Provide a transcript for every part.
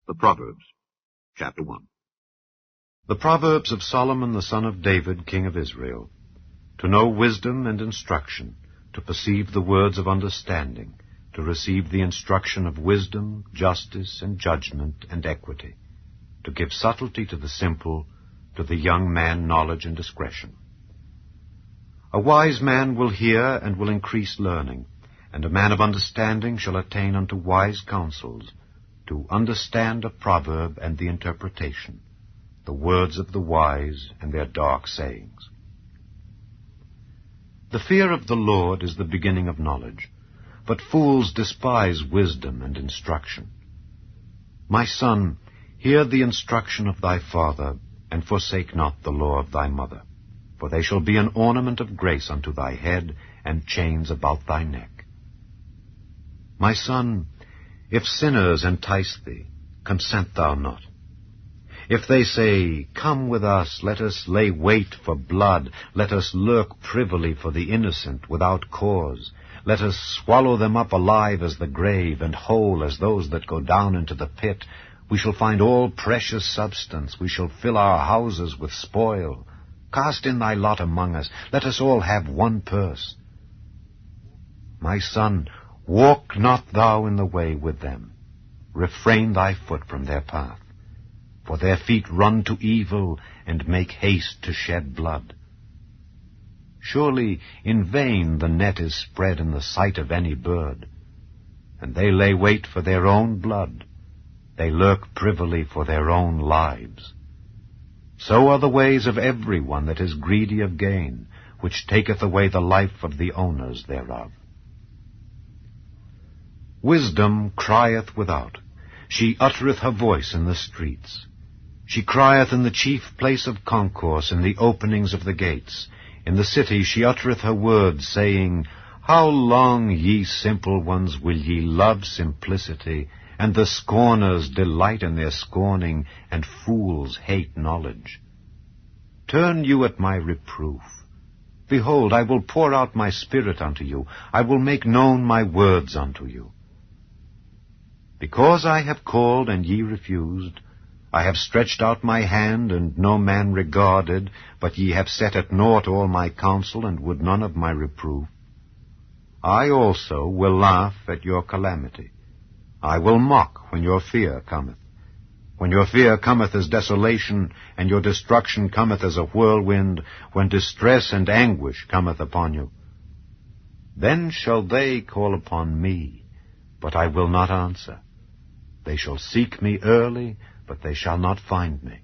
The Proverbs, chapter 1. The Proverbs of Solomon the son of David, king of Israel, to know wisdom and instruction, to perceive the words of understanding, to receive the instruction of wisdom, justice, and judgment, and equity, to give subtlety to the simple, to the young man knowledge and discretion. A wise man will hear and will increase learning, and a man of understanding shall attain unto wise counsels, to understand a proverb and the interpretation, the words of the wise and their dark sayings. The fear of the Lord is the beginning of knowledge, but fools despise wisdom and instruction. My son, hear the instruction of thy father, and forsake not the law of thy mother, for they shall be an ornament of grace unto thy head, and chains about thy neck. My son, if sinners entice thee, consent thou not. If they say, Come with us, let us lay wait for blood, let us lurk privily for the innocent without cause, let us swallow them up alive as the grave, and whole as those that go down into the pit, we shall find all precious substance, we shall fill our houses with spoil. Cast in thy lot among us, let us all have one purse. My son, walk not thou in the way with them. Refrain thy foot from their path. For their feet run to evil, and make haste to shed blood. Surely in vain the net is spread in the sight of any bird, and they lay wait for their own blood. They lurk privily for their own lives. So are the ways of every one that is greedy of gain, which taketh away the life of the owners thereof. Wisdom crieth without, she uttereth her voice in the streets. She crieth in the chief place of concourse, in the openings of the gates. In the city she uttereth her words, saying, How long, ye simple ones, will ye love simplicity, and the scorners delight in their scorning, and fools hate knowledge? Turn you at my reproof. Behold, I will pour out my spirit unto you. I will make known my words unto you. Because I have called, and ye refused, I have stretched out my hand, and no man regarded, but ye have set at naught all my counsel, and would none of my reproof. I also will laugh at your calamity. I will mock when your fear cometh. When your fear cometh as desolation, and your destruction cometh as a whirlwind, when distress and anguish cometh upon you. Then shall they call upon me, but I will not answer. They shall seek me early, but they shall not find me.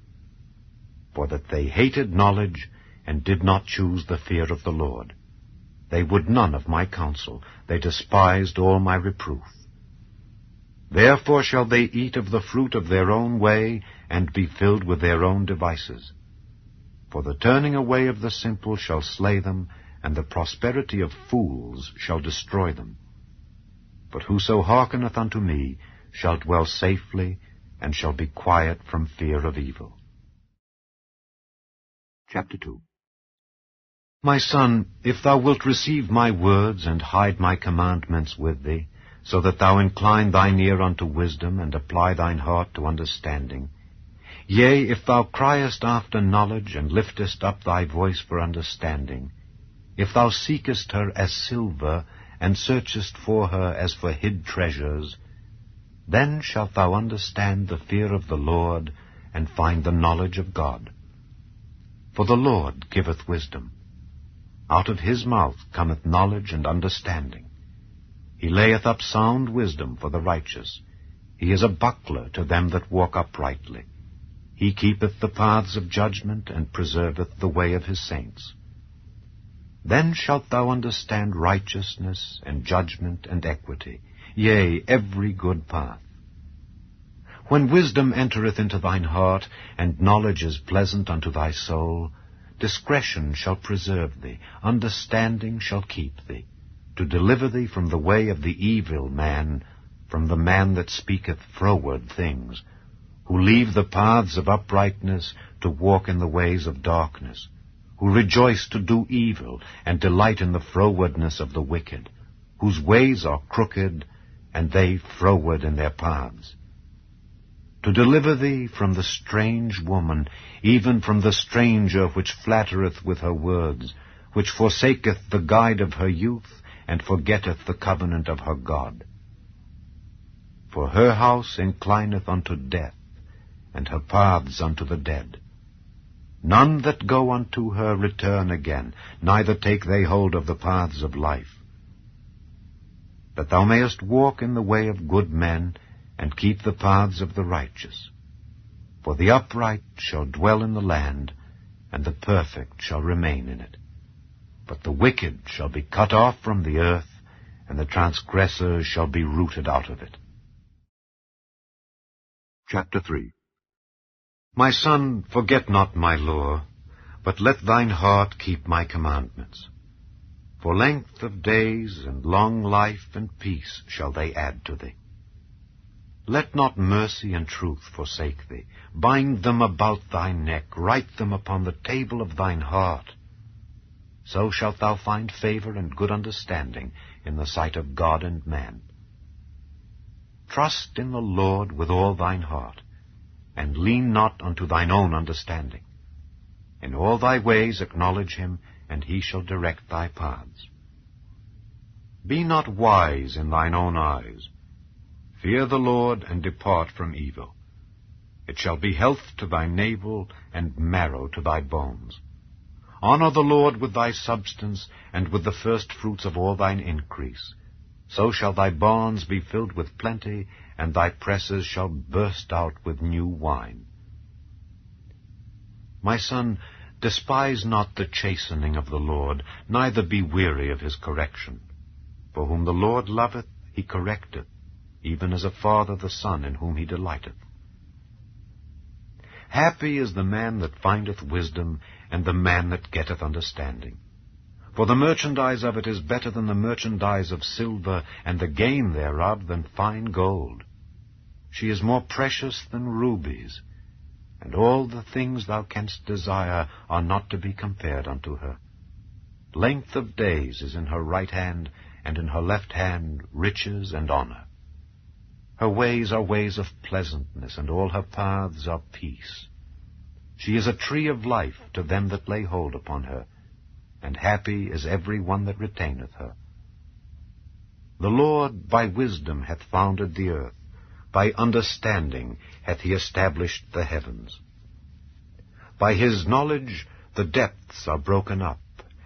For that they hated knowledge, and did not choose the fear of the Lord. They would none of my counsel, they despised all my reproof. Therefore shall they eat of the fruit of their own way, and be filled with their own devices. For the turning away of the simple shall slay them, and the prosperity of fools shall destroy them. But whoso hearkeneth unto me shall dwell safely, and shall be quiet from fear of evil. Chapter 2. My son, if thou wilt receive my words, and hide my commandments with thee, so that thou incline thine ear unto wisdom, and apply thine heart to understanding, yea, if thou criest after knowledge, and liftest up thy voice for understanding, if thou seekest her as silver, and searchest for her as for hid treasures, then shalt thou understand the fear of the Lord, and find the knowledge of God. For the Lord giveth wisdom. Out of his mouth cometh knowledge and understanding. He layeth up sound wisdom for the righteous. He is a buckler to them that walk uprightly. He keepeth the paths of judgment, and preserveth the way of his saints. Then shalt thou understand righteousness, and judgment, and equity, yea, every good path. When wisdom entereth into thine heart, and knowledge is pleasant unto thy soul, discretion shall preserve thee, understanding shall keep thee, to deliver thee from the way of the evil man, from the man that speaketh froward things, who leave the paths of uprightness to walk in the ways of darkness, who rejoice to do evil, and delight in the frowardness of the wicked, whose ways are crooked, and they froward in their paths. To to deliver thee from the strange woman, even from the stranger which flattereth with her words, which forsaketh the guide of her youth, and forgetteth the covenant of her God. For her house inclineth unto death, and her paths unto the dead. None that go unto her return again, neither take they hold of the paths of life. That thou mayest walk in the way of good men, and keep the paths of the righteous. For the upright shall dwell in the land, and the perfect shall remain in it. But the wicked shall be cut off from the earth, and the transgressors shall be rooted out of it. Chapter 3. My son, forget not my law, but let thine heart keep my commandments. For length of days and long life and peace shall they add to thee. Let not mercy and truth forsake thee. Bind them about thy neck, write them upon the table of thine heart. So shalt thou find favor and good understanding in the sight of God and man. Trust in the Lord with all thine heart, and lean not unto thine own understanding. In all thy ways acknowledge him, and he shall direct thy paths. Be not wise in thine own eyes. Fear the Lord, and depart from evil. It shall be health to thy navel, and marrow to thy bones. Honor the Lord with thy substance, and with the first fruits of all thine increase. So shall thy barns be filled with plenty, and thy presses shall burst out with new wine. My son, despise not the chastening of the Lord, neither be weary of his correction. For whom the Lord loveth, he correcteth, even as a father the son in whom he delighteth. Happy is the man that findeth wisdom, and the man that getteth understanding. For the merchandise of it is better than the merchandise of silver, and the gain thereof than fine gold. She is more precious than rubies, and all the things thou canst desire are not to be compared unto her. Length of days is in her right hand, and in her left hand riches and honor. Her ways are ways of pleasantness, and all her paths are peace. She is a tree of life to them that lay hold upon her, and happy is every one that retaineth her. The Lord by wisdom hath founded the earth, by understanding hath he established the heavens. By his knowledge the depths are broken up,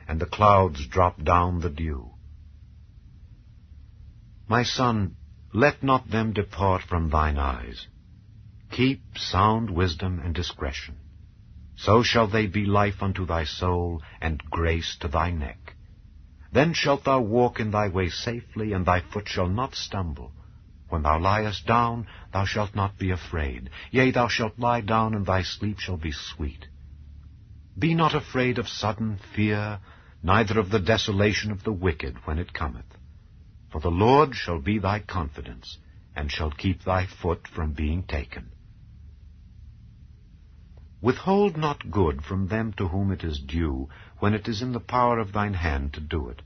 and the clouds drop down the dew. My son, let not them depart from thine eyes. Keep sound wisdom and discretion. So shall they be life unto thy soul, and grace to thy neck. Then shalt thou walk in thy way safely, and thy foot shall not stumble. When thou liest down, thou shalt not be afraid. Yea, thou shalt lie down, and thy sleep shall be sweet. Be not afraid of sudden fear, neither of the desolation of the wicked when it cometh. For the Lord shall be thy confidence, and shall keep thy foot from being taken. Withhold not good from them to whom it is due, when it is in the power of thine hand to do it.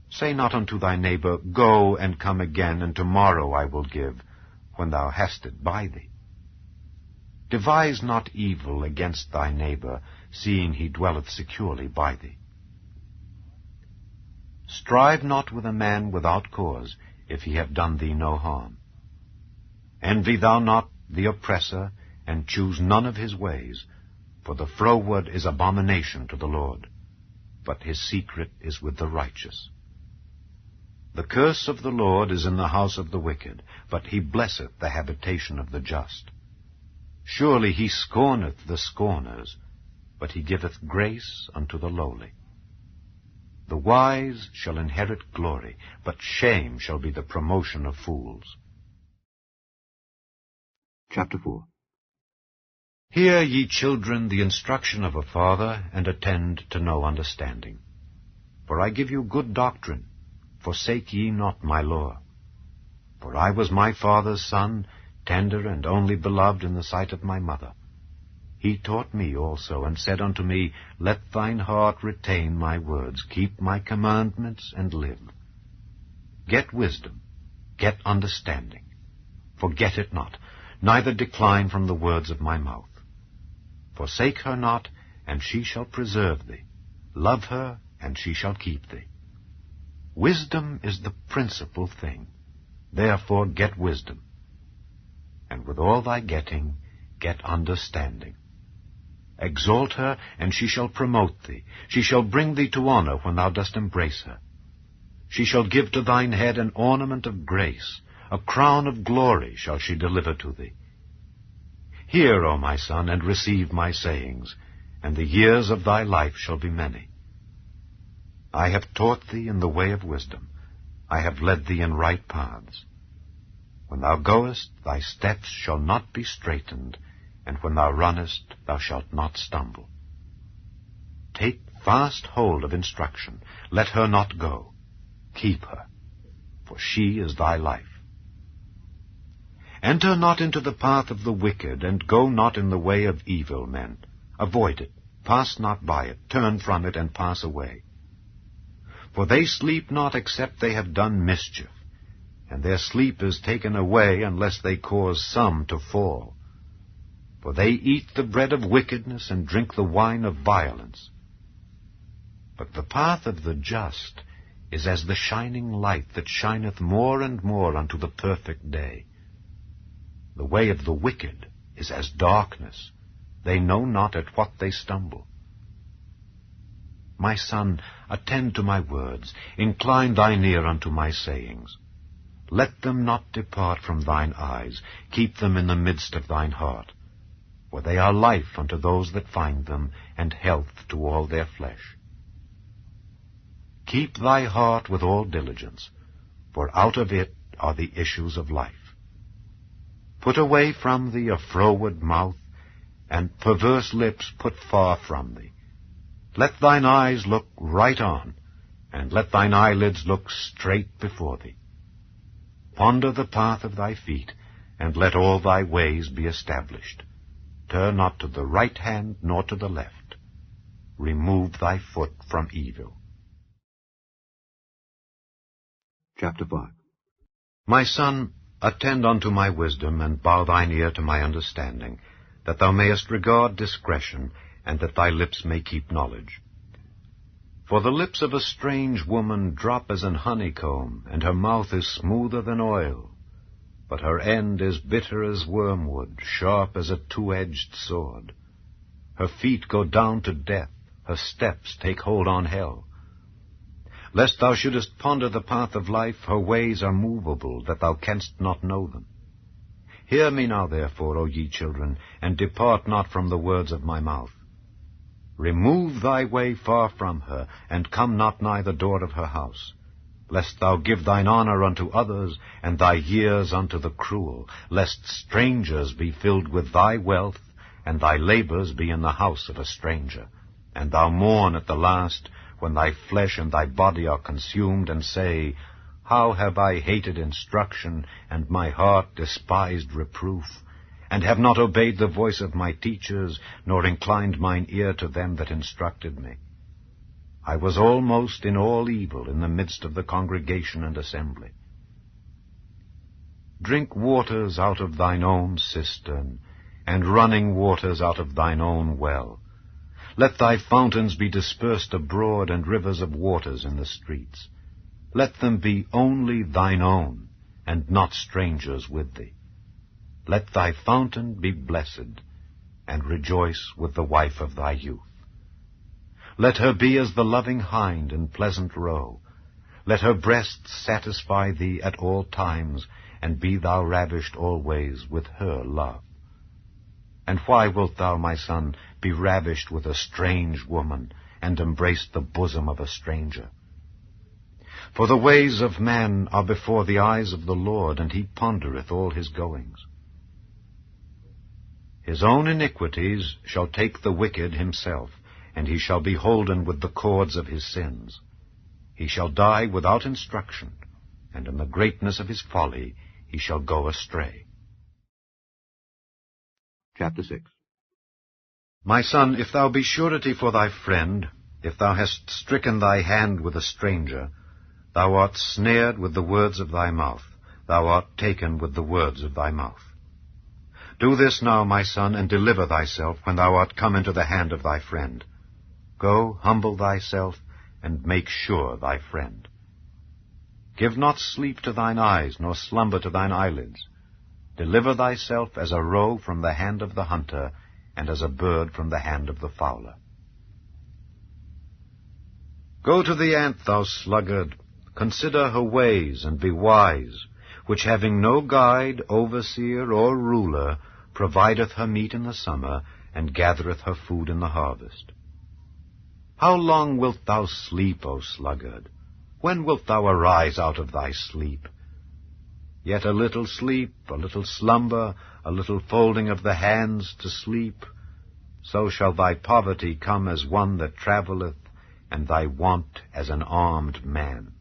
Say not unto thy neighbor, Go and come again, and tomorrow I will give, when thou hast it by thee. Devise not evil against thy neighbor, seeing he dwelleth securely by thee. Strive not with a man without cause, if he have done thee no harm. Envy thou not the oppressor, and choose none of his ways, for the froward is abomination to the Lord, but his secret is with the righteous. The curse of the Lord is in the house of the wicked, but he blesseth the habitation of the just. Surely he scorneth the scorners, but he giveth grace unto the lowly. The wise shall inherit glory, but shame shall be the promotion of fools. Chapter 4. Hear, ye children, the instruction of a father, and attend to no understanding. For I give you good doctrine, forsake ye not my law. For I was my father's son, tender and only beloved in the sight of my mother. He taught me also, and said unto me, Let thine heart retain my words, keep my commandments, and live. Get wisdom, get understanding. Forget it not, neither decline from the words of my mouth. Forsake her not, and she shall preserve thee. Love her, and she shall keep thee. Wisdom is the principal thing. Therefore get wisdom. And with all thy getting, get understanding. Exalt her, and she shall promote thee. She shall bring thee to honor when thou dost embrace her. She shall give to thine head an ornament of grace. A crown of glory shall she deliver to thee. Hear, O my son, and receive my sayings, and the years of thy life shall be many. I have taught thee in the way of wisdom. I have led thee in right paths. When thou goest, thy steps shall not be straitened, and when thou runnest, thou shalt not stumble. Take fast hold of instruction. Let her not go. Keep her, for she is thy life. Enter not into the path of the wicked, and go not in the way of evil men. Avoid it. Pass not by it. Turn from it, and pass away. For they sleep not except they have done mischief, and their sleep is taken away unless they cause some to fall. For they eat the bread of wickedness and drink the wine of violence. But the path of the just is as the shining light that shineth more and more unto the perfect day. The way of the wicked is as darkness. They know not at what they stumble. My son, attend to my words. Incline thine ear unto my sayings. Let them not depart from thine eyes. Keep them in the midst of thine heart. For they are life unto those that find them, and health to all their flesh. Keep thy heart with all diligence, for out of it are the issues of life. Put away from thee a froward mouth, and perverse lips put far from thee. Let thine eyes look right on, and let thine eyelids look straight before thee. Ponder the path of thy feet, and let all thy ways be established. Turn not to the right hand, nor to the left. Remove thy foot from evil. Chapter 5. My son, attend unto my wisdom, and bow thine ear to my understanding, that thou mayest regard discretion, and that thy lips may keep knowledge. For the lips of a strange woman drop as an honeycomb, and her mouth is smoother than oil. But her end is bitter as wormwood, sharp as a two-edged sword. Her feet go down to death, her steps take hold on hell. Lest thou shouldest ponder the path of life, her ways are movable, that thou canst not know them. Hear me now, therefore, O ye children, and depart not from the words of my mouth. Remove thy way far from her, and come not nigh the door of her house. Lest thou give thine honor unto others, and thy years unto the cruel, lest strangers be filled with thy wealth, and thy labors be in the house of a stranger. And thou mourn at the last, when thy flesh and thy body are consumed, and say, How have I hated instruction, and my heart despised reproof, and have not obeyed the voice of my teachers, nor inclined mine ear to them that instructed me. I was almost in all evil in the midst of the congregation and assembly. Drink waters out of thine own cistern, and running waters out of thine own well. Let thy fountains be dispersed abroad, and rivers of waters in the streets. Let them be only thine own, and not strangers with thee. Let thy fountain be blessed, and rejoice with the wife of thy youth. Let her be as the loving hind in pleasant roe. Let her breasts satisfy thee at all times, and be thou ravished always with her love. And why wilt thou, my son, be ravished with a strange woman, and embrace the bosom of a stranger? For the ways of man are before the eyes of the Lord, and he pondereth all his goings. His own iniquities shall take the wicked himself, and he shall be holden with the cords of his sins. He shall die without instruction, and in the greatness of his folly he shall go astray. Chapter 6. My son, if thou be surety for thy friend, if thou hast stricken thy hand with a stranger, thou art snared with the words of thy mouth, thou art taken with the words of thy mouth. Do this now, my son, and deliver thyself when thou art come into the hand of thy friend. Go, humble thyself, and make sure thy friend. Give not sleep to thine eyes, nor slumber to thine eyelids. Deliver thyself as a roe from the hand of the hunter, and as a bird from the hand of the fowler. Go to the ant, thou sluggard, consider her ways, and be wise, which having no guide, overseer, or ruler, provideth her meat in the summer, and gathereth her food in the harvest. How long wilt thou sleep, O sluggard? When wilt thou arise out of thy sleep? Yet a little sleep, a little slumber, a little folding of the hands to sleep, so shall thy poverty come as one that travelleth, and thy want as an armed man.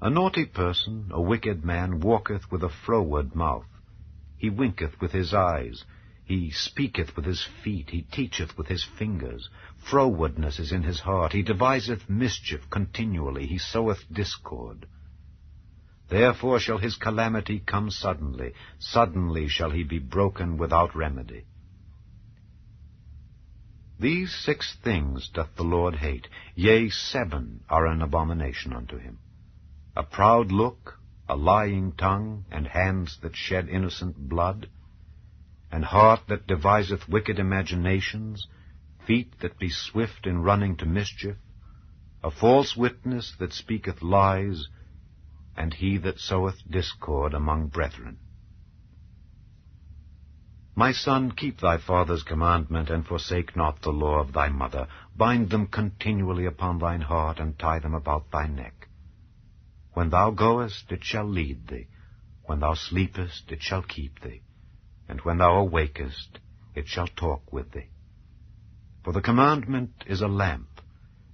A naughty person, a wicked man, walketh with a froward mouth. He winketh with his eyes, he speaketh with his feet, he teacheth with his fingers. Frowardness is in his heart, he deviseth mischief continually, he soweth discord. Therefore shall his calamity come suddenly, suddenly shall he be broken without remedy. These 6 things doth the Lord hate, yea, 7 are an abomination unto him: a proud look, a lying tongue, and hands that shed innocent blood, an heart that deviseth wicked imaginations, feet that be swift in running to mischief, a false witness that speaketh lies, and he that soweth discord among brethren. My son, keep thy father's commandment, and forsake not the law of thy mother. Bind them continually upon thine heart, and tie them about thy neck. When thou goest, it shall lead thee. When thou sleepest, it shall keep thee. And when thou awakest, it shall talk with thee. For the commandment is a lamp,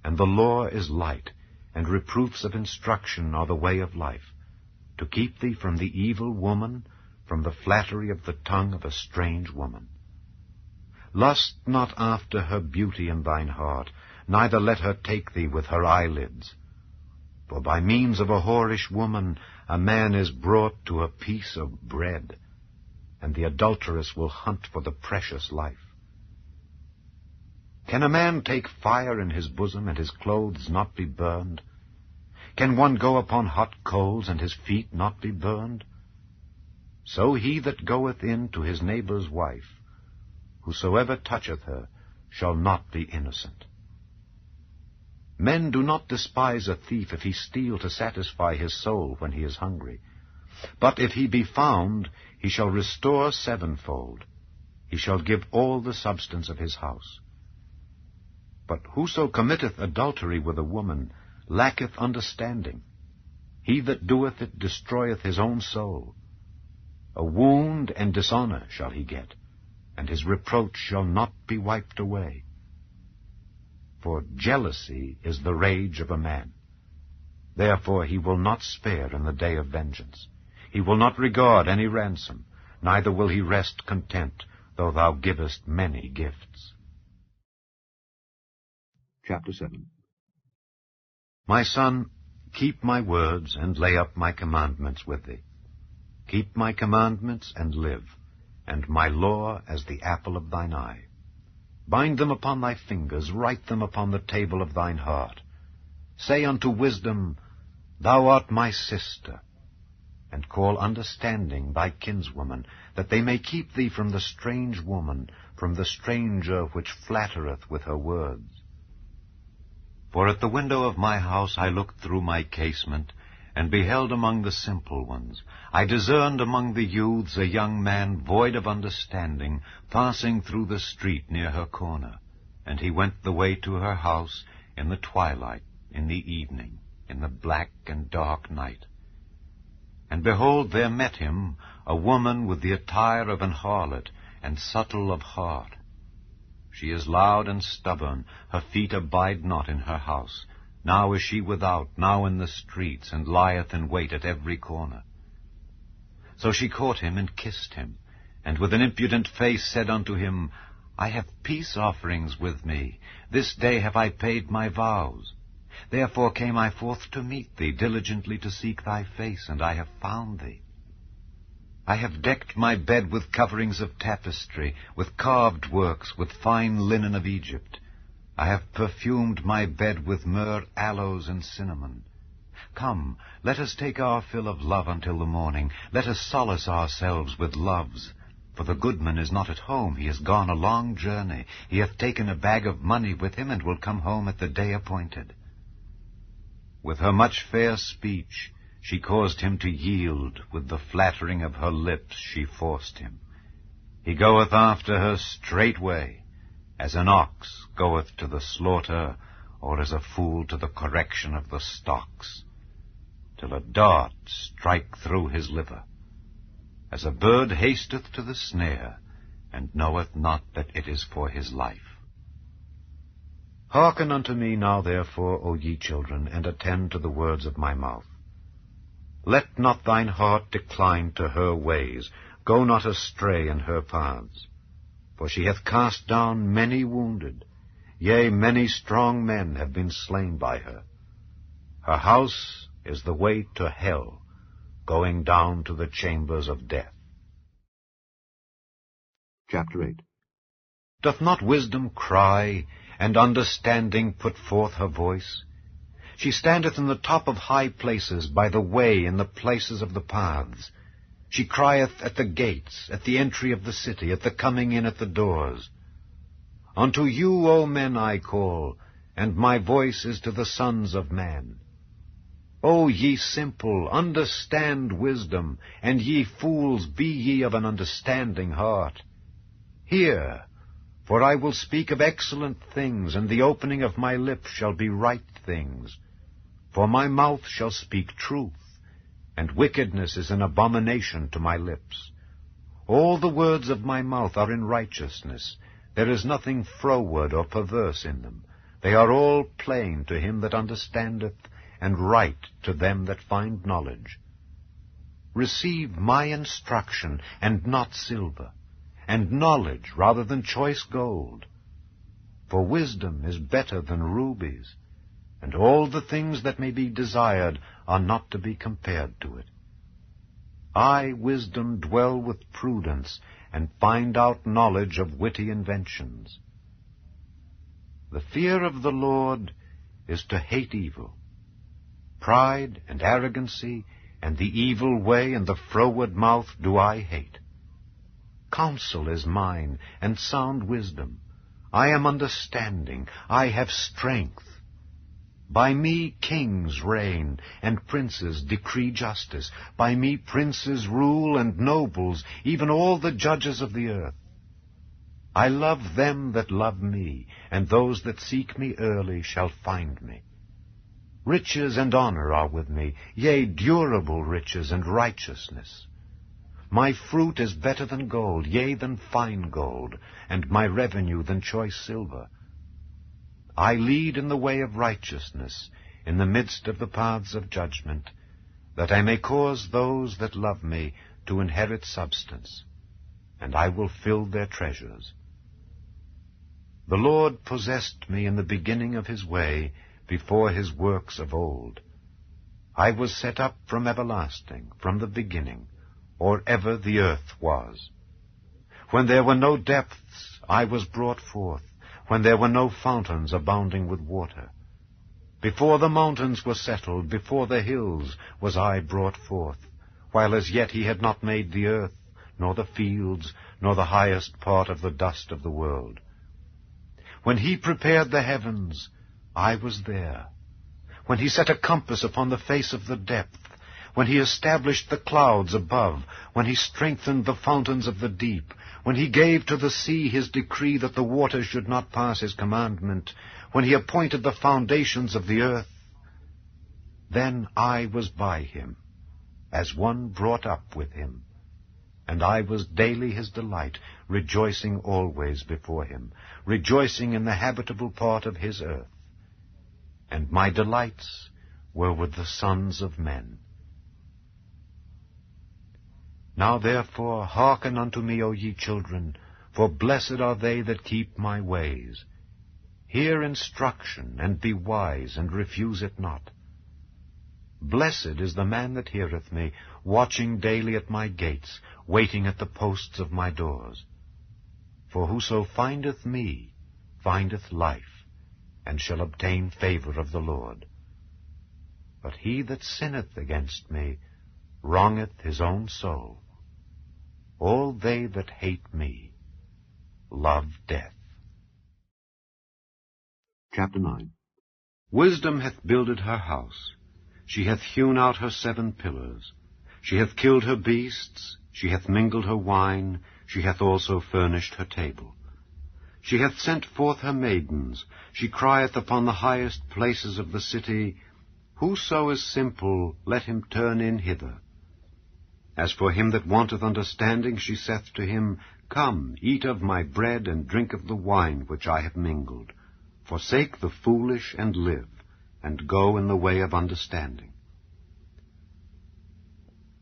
and the law is light, and reproofs of instruction are the way of life, to keep thee from the evil woman, from the flattery of the tongue of a strange woman. Lust not after her beauty in thine heart, neither let her take thee with her eyelids. For by means of a whorish woman a man is brought to a piece of bread, and the adulteress will hunt for the precious life. Can a man take fire in his bosom, and his clothes not be burned? Can one go upon hot coals, and his feet not be burned? So he that goeth in to his neighbor's wife, whosoever toucheth her, shall not be innocent. Men do not despise a thief if he steal to satisfy his soul when he is hungry. But if he be found, he shall restore 7-fold. He shall give all the substance of his house. But whoso committeth adultery with a woman lacketh understanding. He that doeth it destroyeth his own soul. A wound and dishonor shall he get, and his reproach shall not be wiped away. For jealousy is the rage of a man. Therefore he will not spare in the day of vengeance. He will not regard any ransom, neither will he rest content, though thou givest many gifts. Chapter 7. My son, keep my words, and lay up my commandments with thee. Keep my commandments, and live, and my law as the apple of thine eye. Bind them upon thy fingers, write them upon the table of thine heart. Say unto wisdom, Thou art my sister, and call understanding thy kinswoman, that they may keep thee from the strange woman, from the stranger which flattereth with her words. For at the window of my house I looked through my casement, and beheld among the simple ones. I discerned among the youths a young man void of understanding, passing through the street near her corner. And he went the way to her house in the twilight, in the evening, in the black and dark night. And behold, there met him a woman with the attire of an harlot, and subtle of heart. She is loud and stubborn, her feet abide not in her house. Now is she without, now in the streets, and lieth in wait at every corner. So she caught him and kissed him, and with an impudent face said unto him, I have peace offerings with me. This day have I paid my vows. Therefore came I forth to meet thee, diligently to seek thy face, and I have found thee. I have decked my bed with coverings of tapestry, with carved works, with fine linen of Egypt. I have perfumed my bed with myrrh, aloes, and cinnamon. Come, let us take our fill of love until the morning. Let us solace ourselves with loves. For the goodman is not at home. He has gone a long journey. He hath taken a bag of money with him, and will come home at the day appointed. With her much fair speech she caused him to yield. With the flattering of her lips she forced him. He goeth after her straightway, as an ox goeth to the slaughter, or as a fool to the correction of the stocks, till a dart strike through his liver. As a bird hasteth to the snare, and knoweth not that it is for his life. Hearken unto me now therefore, O ye children, and attend to the words of my mouth. Let not thine heart decline to her ways, go not astray in her paths. For she hath cast down many wounded, yea, many strong men have been slain by her. Her house is the way to hell, going down to the chambers of death. Chapter 8. Doth not wisdom cry, and understanding put forth her voice? She standeth in the top of high places, by the way, in the places of the paths. She crieth at the gates, at the entry of the city, at the coming in at the doors. Unto you, O men, I call, and my voice is to the sons of man. O ye simple, understand wisdom, and ye fools, be ye of an understanding heart. Hear, for I will speak of excellent things, and the opening of my lips shall be right things. For my mouth shall speak truth, and wickedness is an abomination to my lips. All the words of my mouth are in righteousness. There is nothing froward or perverse in them. They are all plain to him that understandeth, and right to them that find knowledge. Receive my instruction, and not silver, and knowledge rather than choice gold. For wisdom is better than rubies, and all the things that may be desired are not to be compared to it. I, wisdom, dwell with prudence, and find out knowledge of witty inventions. The fear of the Lord is to hate evil. Pride and arrogancy, and the evil way, and the froward mouth do I hate. Counsel is mine, and sound wisdom. I am understanding, I have strength. By me kings reign, and princes decree justice. By me princes rule, and nobles, even all the judges of the earth. I love them that love me, and those that seek me early shall find me. Riches and honor are with me, yea, durable riches and righteousness. My fruit is better than gold, yea, than fine gold, and my revenue than choice silver. I lead in the way of righteousness, in the midst of the paths of judgment, that I may cause those that love me to inherit substance, and I will fill their treasures. The Lord possessed me in the beginning of his way, before his works of old. I was set up from everlasting, from the beginning, or ever the earth was. When there were no depths, I was brought forth, when there were no fountains abounding with water. Before the mountains were settled, before the hills was I brought forth, while as yet he had not made the earth, nor the fields, nor the highest part of the dust of the world. When he prepared the heavens, I was there. When he set a compass upon the face of the depth, when he established the clouds above, when he strengthened the fountains of the deep, when he gave to the sea his decree that the waters should not pass his commandment, when he appointed the foundations of the earth, then I was by him, as one brought up with him. And I was daily his delight, rejoicing always before him, rejoicing in the habitable part of his earth. And my delights were with the sons of men. Now therefore hearken unto me, O ye children, for blessed are they that keep my ways. Hear instruction, and be wise, and refuse it not. Blessed is the man that heareth me, watching daily at my gates, waiting at the posts of my doors. For whoso findeth me findeth life, and shall obtain favor of the Lord. But he that sinneth against me wrongeth his own soul. All they that hate me love death. Chapter 9. Wisdom hath builded her house. She hath hewn out her 7 pillars. She hath killed her beasts. She hath mingled her wine. She hath also furnished her table. She hath sent forth her maidens. She crieth upon the highest places of the city, Whoso is simple, let him turn in hither. As for him that wanteth understanding, she saith to him, Come, eat of my bread, and drink of the wine which I have mingled. Forsake the foolish, and live, and go in the way of understanding.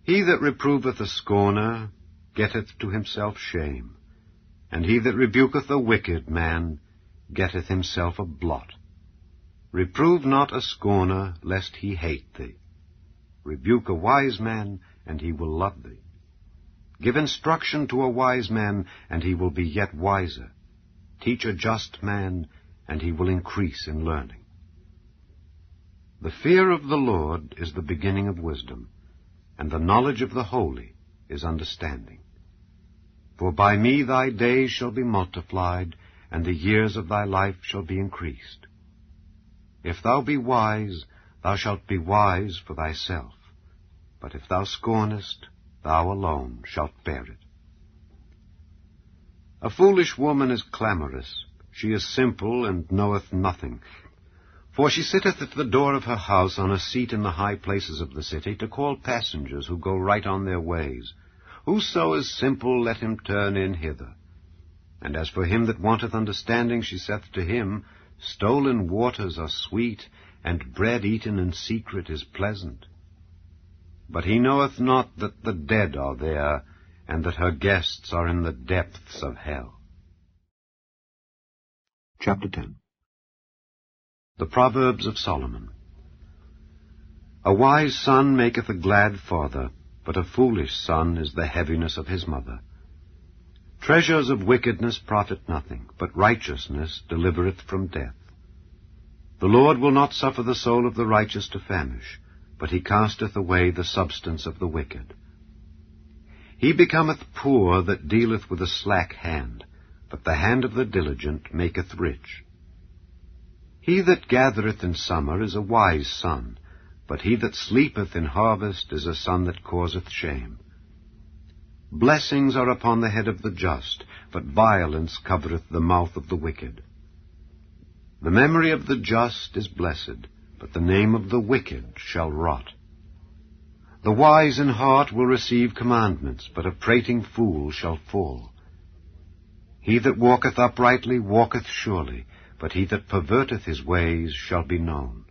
He that reproveth a scorner getteth to himself shame, and he that rebuketh a wicked man getteth himself a blot. Reprove not a scorner, lest he hate thee. Rebuke a wise man, and he will love thee. Give instruction to a wise man, and he will be yet wiser. Teach a just man, and he will increase in learning. The fear of the Lord is the beginning of wisdom, and the knowledge of the holy is understanding. For by me thy days shall be multiplied, and the years of thy life shall be increased. If thou be wise, thou shalt be wise for thyself. But if thou scornest, thou alone shalt bear it. A foolish woman is clamorous. She is simple, and knoweth nothing. For she sitteth at the door of her house on a seat in the high places of the city, to call passengers who go right on their ways. Whoso is simple, let him turn in hither. And as for him that wanteth understanding, she saith to him, Stolen waters are sweet, and bread eaten in secret is pleasant. But he knoweth not that the dead are there, and that her guests are in the depths of hell. Chapter 10. The Proverbs of Solomon. A wise son maketh a glad father, but a foolish son is the heaviness of his mother. Treasures of wickedness profit nothing, but righteousness delivereth from death. The Lord will not suffer the soul of the righteous to famish, but he casteth away the substance of the wicked. He becometh poor that dealeth with a slack hand, but the hand of the diligent maketh rich. He that gathereth in summer is a wise son, but he that sleepeth in harvest is a son that causeth shame. Blessings are upon the head of the just, but violence covereth the mouth of the wicked. The memory of the just is blessed, but the name of the wicked shall rot. The wise in heart will receive commandments, but a prating fool shall fall. He that walketh uprightly walketh surely, but he that perverteth his ways shall be known.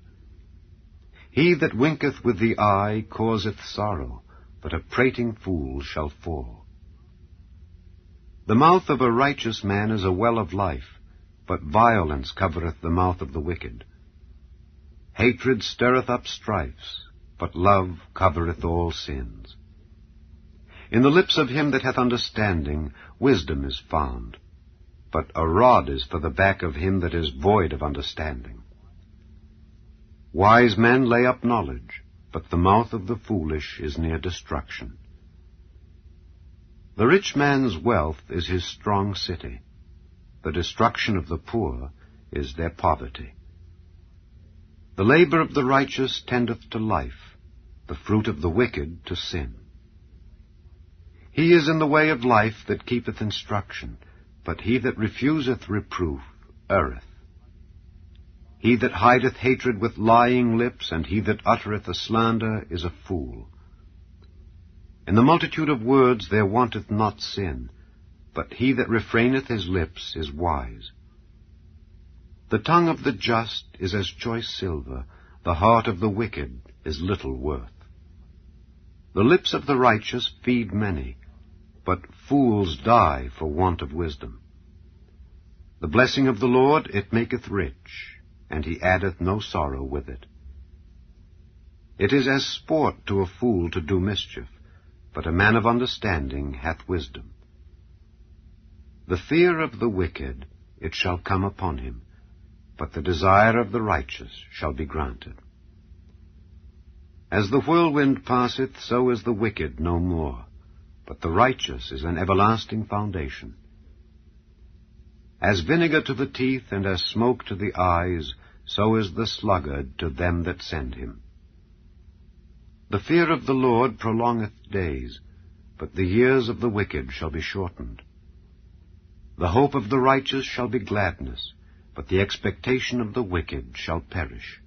He that winketh with the eye causeth sorrow, but a prating fool shall fall. The mouth of a righteous man is a well of life, but violence covereth the mouth of the wicked. Hatred stirreth up strifes, but love covereth all sins. In the lips of him that hath understanding wisdom is found, but a rod is for the back of him that is void of understanding. Wise men lay up knowledge, but the mouth of the foolish is near destruction. The rich man's wealth is his strong city. The destruction of the poor is their poverty. The labor of the righteous tendeth to life, the fruit of the wicked to sin. He is in the way of life that keepeth instruction, but he that refuseth reproof erreth. He that hideth hatred with lying lips, and he that uttereth a slander, is a fool. In the multitude of words there wanteth not sin, but he that refraineth his lips is wise. The tongue of the just is as choice silver, the heart of the wicked is little worth. The lips of the righteous feed many, but fools die for want of wisdom. The blessing of the Lord, it maketh rich, and he addeth no sorrow with it. It is as sport to a fool to do mischief, but a man of understanding hath wisdom. The fear of the wicked, it shall come upon him, but the desire of the righteous shall be granted. As the whirlwind passeth, so is the wicked no more, but the righteous is an everlasting foundation. As vinegar to the teeth, and as smoke to the eyes, so is the sluggard to them that send him. The fear of the Lord prolongeth days, but the years of the wicked shall be shortened. The hope of the righteous shall be gladness, but the expectation of the wicked shall perish.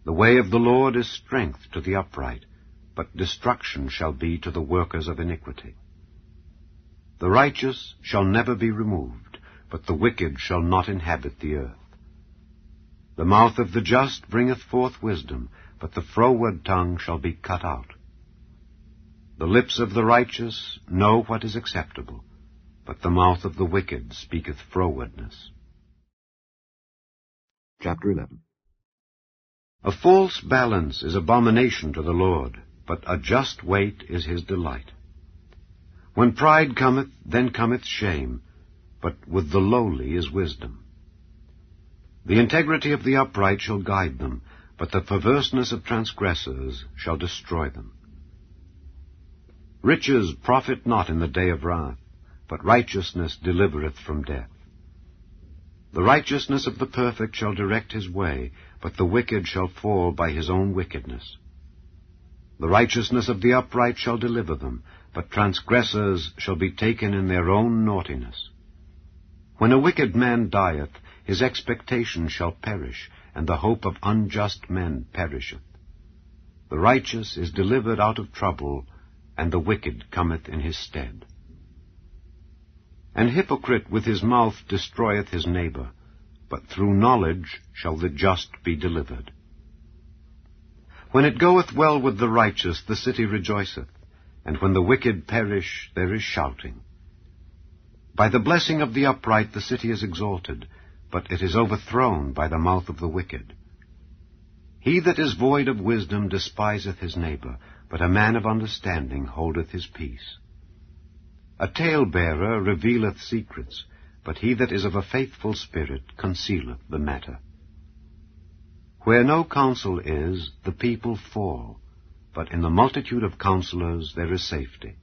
The way of the Lord is strength to the upright, but destruction shall be to the workers of iniquity. The righteous shall never be removed, but the wicked shall not inhabit the earth. The mouth of the just bringeth forth wisdom, but the froward tongue shall be cut out. The lips of the righteous know what is acceptable, but the mouth of the wicked speaketh frowardness. Chapter 11. A false balance is abomination to the Lord, but a just weight is his delight. When pride cometh, then cometh shame, but with the lowly is wisdom. The integrity of the upright shall guide them, but the perverseness of transgressors shall destroy them. Riches profit not in the day of wrath, but righteousness delivereth from death. The righteousness of the perfect shall direct his way, but the wicked shall fall by his own wickedness. The righteousness of the upright shall deliver them, but transgressors shall be taken in their own naughtiness. When a wicked man dieth, his expectation shall perish, and the hope of unjust men perisheth. The righteous is delivered out of trouble, and the wicked cometh in his stead. An hypocrite with his mouth destroyeth his neighbor, but through knowledge shall the just be delivered. When it goeth well with the righteous, the city rejoiceth, and when the wicked perish, there is shouting. By the blessing of the upright the city is exalted, but it is overthrown by the mouth of the wicked. He that is void of wisdom despiseth his neighbor, but a man of understanding holdeth his peace. A talebearer revealeth secrets, but he that is of a faithful spirit concealeth the matter. Where no counsel is, the people fall, but in the multitude of counselors there is safety.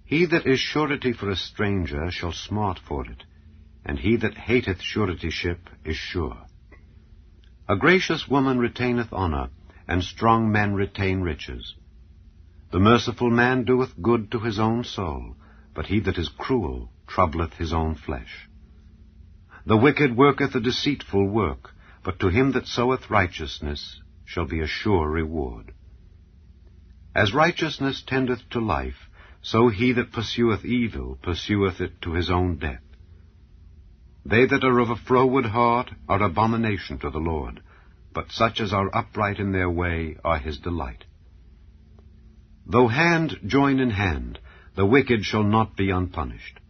He that is surety for a stranger shall smart for it, and he that hateth suretyship is sure. A gracious woman retaineth honor, and strong men retain riches. The merciful man doeth good to his own soul, but he that is cruel troubleth his own flesh. The wicked worketh a deceitful work, but to him that soweth righteousness shall be a sure reward. As righteousness tendeth to life, so he that pursueth evil pursueth it to his own death. They that are of a froward heart are abomination to the Lord, but such as are upright in their way are his delight. Though hand join in hand, the wicked shall not be unpunished,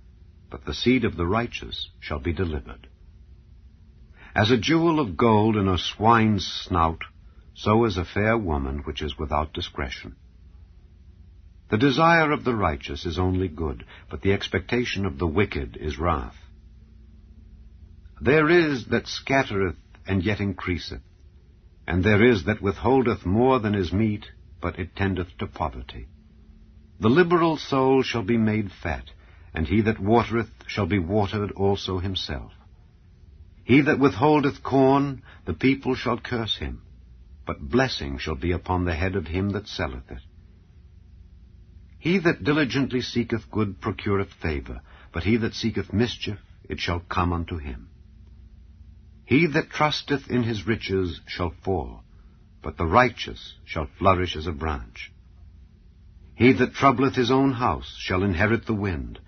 but the seed of the righteous shall be delivered. As a jewel of gold in a swine's snout, so is a fair woman which is without discretion. The desire of the righteous is only good, but the expectation of the wicked is wrath. There is that scattereth and yet increaseth, and there is that withholdeth more than is meet, but it tendeth to poverty. The liberal soul shall be made fat, and he that watereth shall be watered also himself. He that withholdeth corn, the people shall curse him, but blessing shall be upon the head of him that selleth it. He that diligently seeketh good procureth favor, but he that seeketh mischief, it shall come unto him. He that trusteth in his riches shall fall, but the righteous shall flourish as a branch. He that troubleth his own house shall inherit the wind,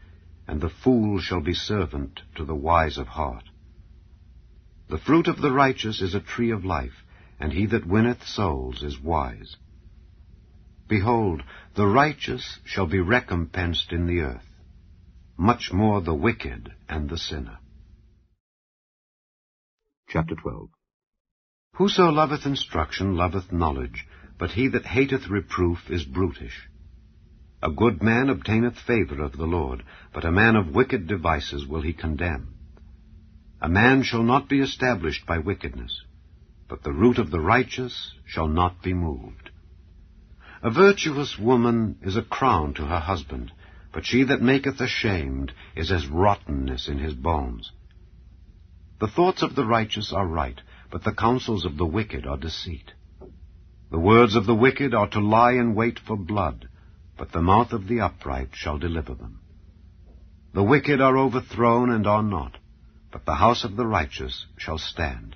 and the fool shall be servant to the wise of heart. The fruit of the righteous is a tree of life, and he that winneth souls is wise. Behold, the righteous shall be recompensed in the earth, much more the wicked and the sinner. Chapter 12. Whoso loveth instruction loveth knowledge, but he that hateth reproof is brutish. A good man obtaineth favour of the Lord, but a man of wicked devices will he condemn. A man shall not be established by wickedness, but the root of the righteous shall not be moved. A virtuous woman is a crown to her husband, but she that maketh ashamed is as rottenness in his bones. The thoughts of the righteous are right, but the counsels of the wicked are deceit. The words of the wicked are to lie in wait for blood, but the mouth of the upright shall deliver them. The wicked are overthrown and are not, but the house of the righteous shall stand.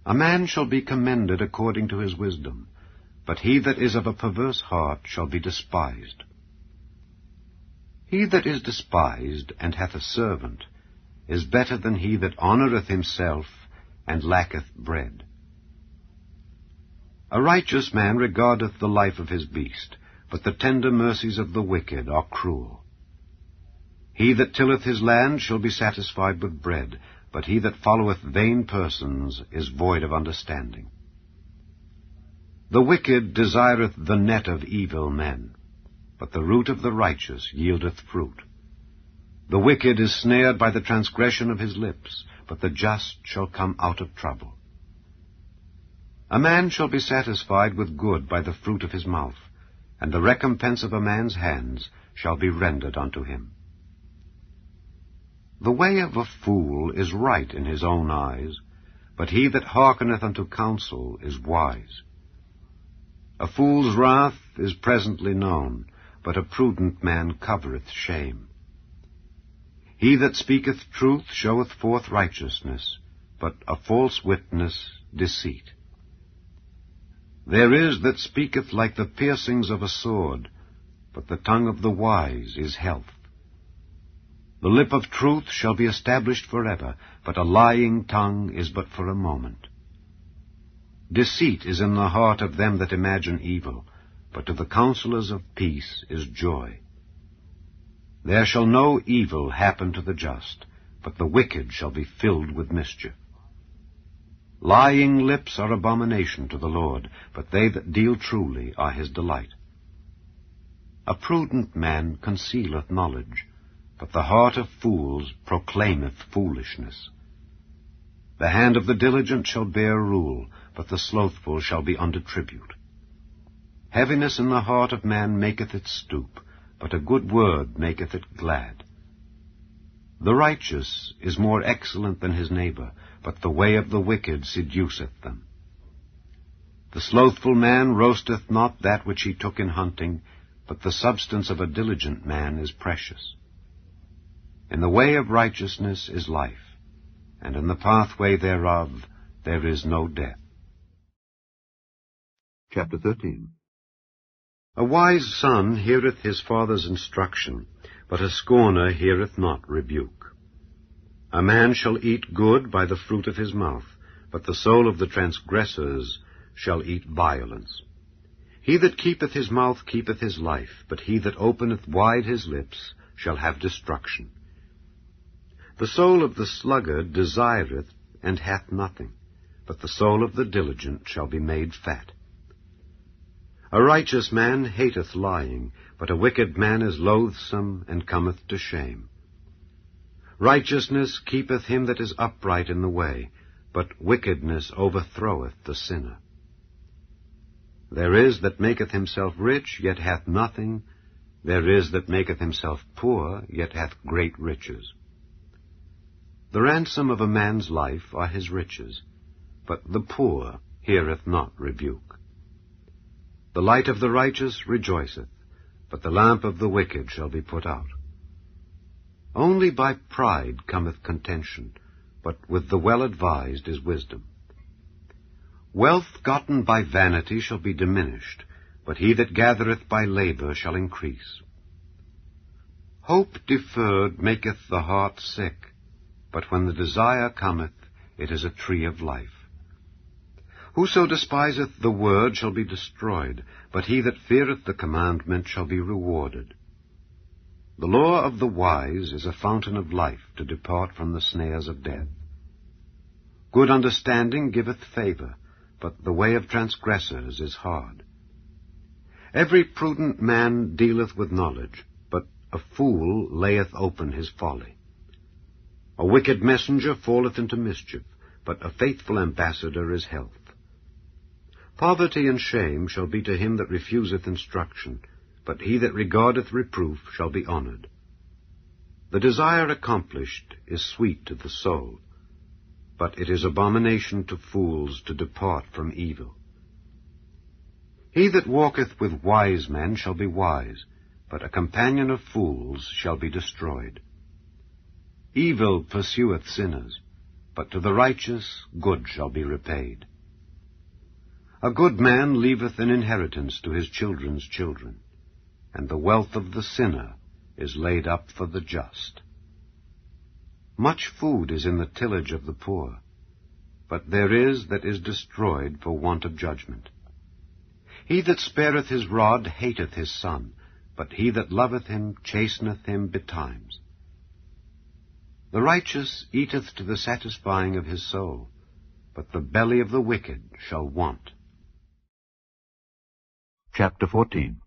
A man shall be commended according to his wisdom, but he that is of a perverse heart shall be despised. He that is despised and hath a servant is better than he that honoureth himself and lacketh bread. A righteous man regardeth the life of his beast, but the tender mercies of the wicked are cruel. He that tilleth his land shall be satisfied with bread, but he that followeth vain persons is void of understanding. The wicked desireth the net of evil men, but the root of the righteous yieldeth fruit. The wicked is snared by the transgression of his lips, but the just shall come out of trouble. A man shall be satisfied with good by the fruit of his mouth, and the recompense of a man's hands shall be rendered unto him. The way of a fool is right in his own eyes, but he that hearkeneth unto counsel is wise. A fool's wrath is presently known, but a prudent man covereth shame. He that speaketh truth showeth forth righteousness, but a false witness deceit. There is that speaketh like the piercings of a sword, but the tongue of the wise is health. The lip of truth shall be established forever, but a lying tongue is but for a moment. Deceit is in the heart of them that imagine evil, but to the counselors of peace is joy. There shall no evil happen to the just, but the wicked shall be filled with mischief. Lying lips are abomination to the Lord, but they that deal truly are his delight. A prudent man concealeth knowledge, but the heart of fools proclaimeth foolishness. The hand of the diligent shall bear rule, but the slothful shall be under tribute. Heaviness in the heart of man maketh it stoop, but a good word maketh it glad. The righteous is more excellent than his neighbor, but the way of the wicked seduceth them. The slothful man roasteth not that which he took in hunting, but the substance of a diligent man is precious. In the way of righteousness is life, and in the pathway thereof there is no death. Chapter 13. A wise son heareth his father's instruction, but a scorner heareth not rebuke. A man shall eat good by the fruit of his mouth, but the soul of the transgressors shall eat violence. He that keepeth his mouth keepeth his life, but he that openeth wide his lips shall have destruction. The soul of the sluggard desireth and hath nothing, but the soul of the diligent shall be made fat. A righteous man hateth lying, but a wicked man is loathsome and cometh to shame. Righteousness keepeth him that is upright in the way, but wickedness overthroweth the sinner. There is that maketh himself rich, yet hath nothing. There is that maketh himself poor, yet hath great riches. The ransom of a man's life are his riches, but the poor heareth not rebuke. The light of the righteous rejoiceth, but the lamp of the wicked shall be put out. Only by pride cometh contention, but with the well-advised is wisdom. Wealth gotten by vanity shall be diminished, but he that gathereth by labor shall increase. Hope deferred maketh the heart sick, but when the desire cometh, it is a tree of life. Whoso despiseth the word shall be destroyed, but he that feareth the commandment shall be rewarded. The law of the wise is a fountain of life to depart from the snares of death. Good understanding giveth favour, but the way of transgressors is hard. Every prudent man dealeth with knowledge, but a fool layeth open his folly. A wicked messenger falleth into mischief, but a faithful ambassador is health. Poverty and shame shall be to him that refuseth instruction, but he that regardeth reproof shall be honoured. The desire accomplished is sweet to the soul, but it is abomination to fools to depart from evil. He that walketh with wise men shall be wise, but a companion of fools shall be destroyed. Evil pursueth sinners, but to the righteous good shall be repaid. A good man leaveth an inheritance to his children's children, and the wealth of the sinner is laid up for the just. Much food is in the tillage of the poor, but there is that is destroyed for want of judgment. He that spareth his rod hateth his son, but he that loveth him chasteneth him betimes. The righteous eateth to the satisfying of his soul, but the belly of the wicked shall want. Chapter 14.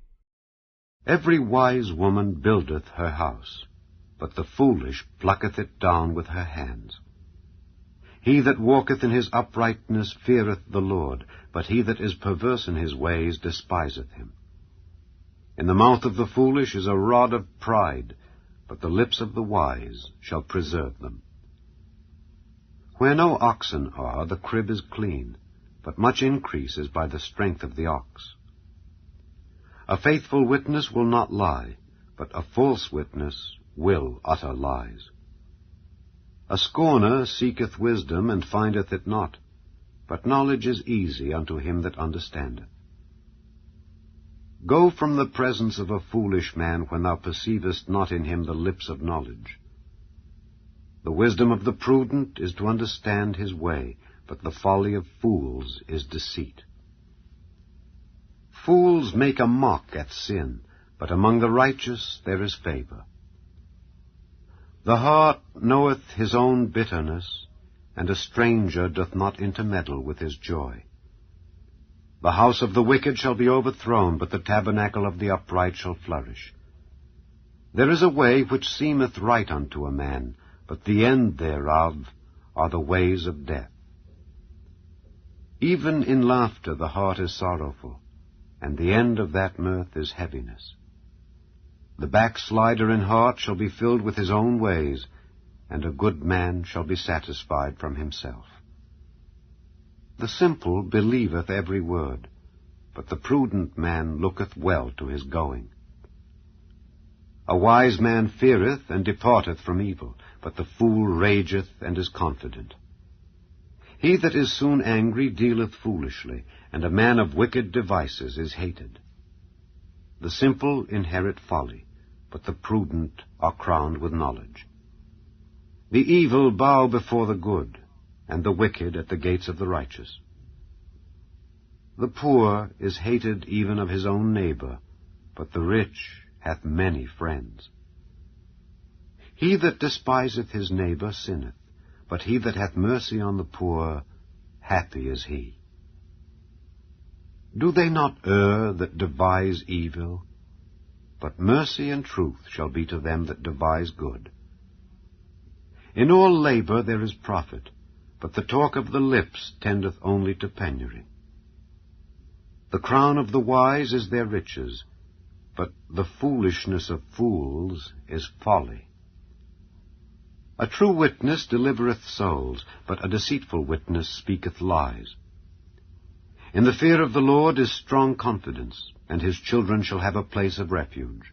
Every wise woman buildeth her house, but the foolish plucketh it down with her hands. He that walketh in his uprightness feareth the Lord, but he that is perverse in his ways despiseth him. In the mouth of the foolish is a rod of pride, but the lips of the wise shall preserve them. Where no oxen are, the crib is clean, but much increase is by the strength of the ox. A faithful witness will not lie, but a false witness will utter lies. A scorner seeketh wisdom, and findeth it not, but knowledge is easy unto him that understandeth. Go from the presence of a foolish man when thou perceivest not in him the lips of knowledge. The wisdom of the prudent is to understand his way, but the folly of fools is deceit. Fools make a mock at sin, but among the righteous there is favor. The heart knoweth his own bitterness, and a stranger doth not intermeddle with his joy. The house of the wicked shall be overthrown, but the tabernacle of the upright shall flourish. There is a way which seemeth right unto a man, but the end thereof are the ways of death. Even in laughter the heart is sorrowful, and the end of that mirth is heaviness. The backslider in heart shall be filled with his own ways, and a good man shall be satisfied from himself. The simple believeth every word, but the prudent man looketh well to his going. A wise man feareth and departeth from evil, but the fool rageth and is confident. He that is soon angry dealeth foolishly, and a man of wicked devices is hated. The simple inherit folly, but the prudent are crowned with knowledge. The evil bow before the good, and the wicked at the gates of the righteous. The poor is hated even of his own neighbor, but the rich hath many friends. He that despiseth his neighbor sinneth, but he that hath mercy on the poor, happy is he. Do they not err that devise evil? But mercy and truth shall be to them that devise good. In all labor there is profit, but the talk of the lips tendeth only to penury. The crown of the wise is their riches, but the foolishness of fools is folly. A true witness delivereth souls, but a deceitful witness speaketh lies. In the fear of the Lord is strong confidence, and his children shall have a place of refuge.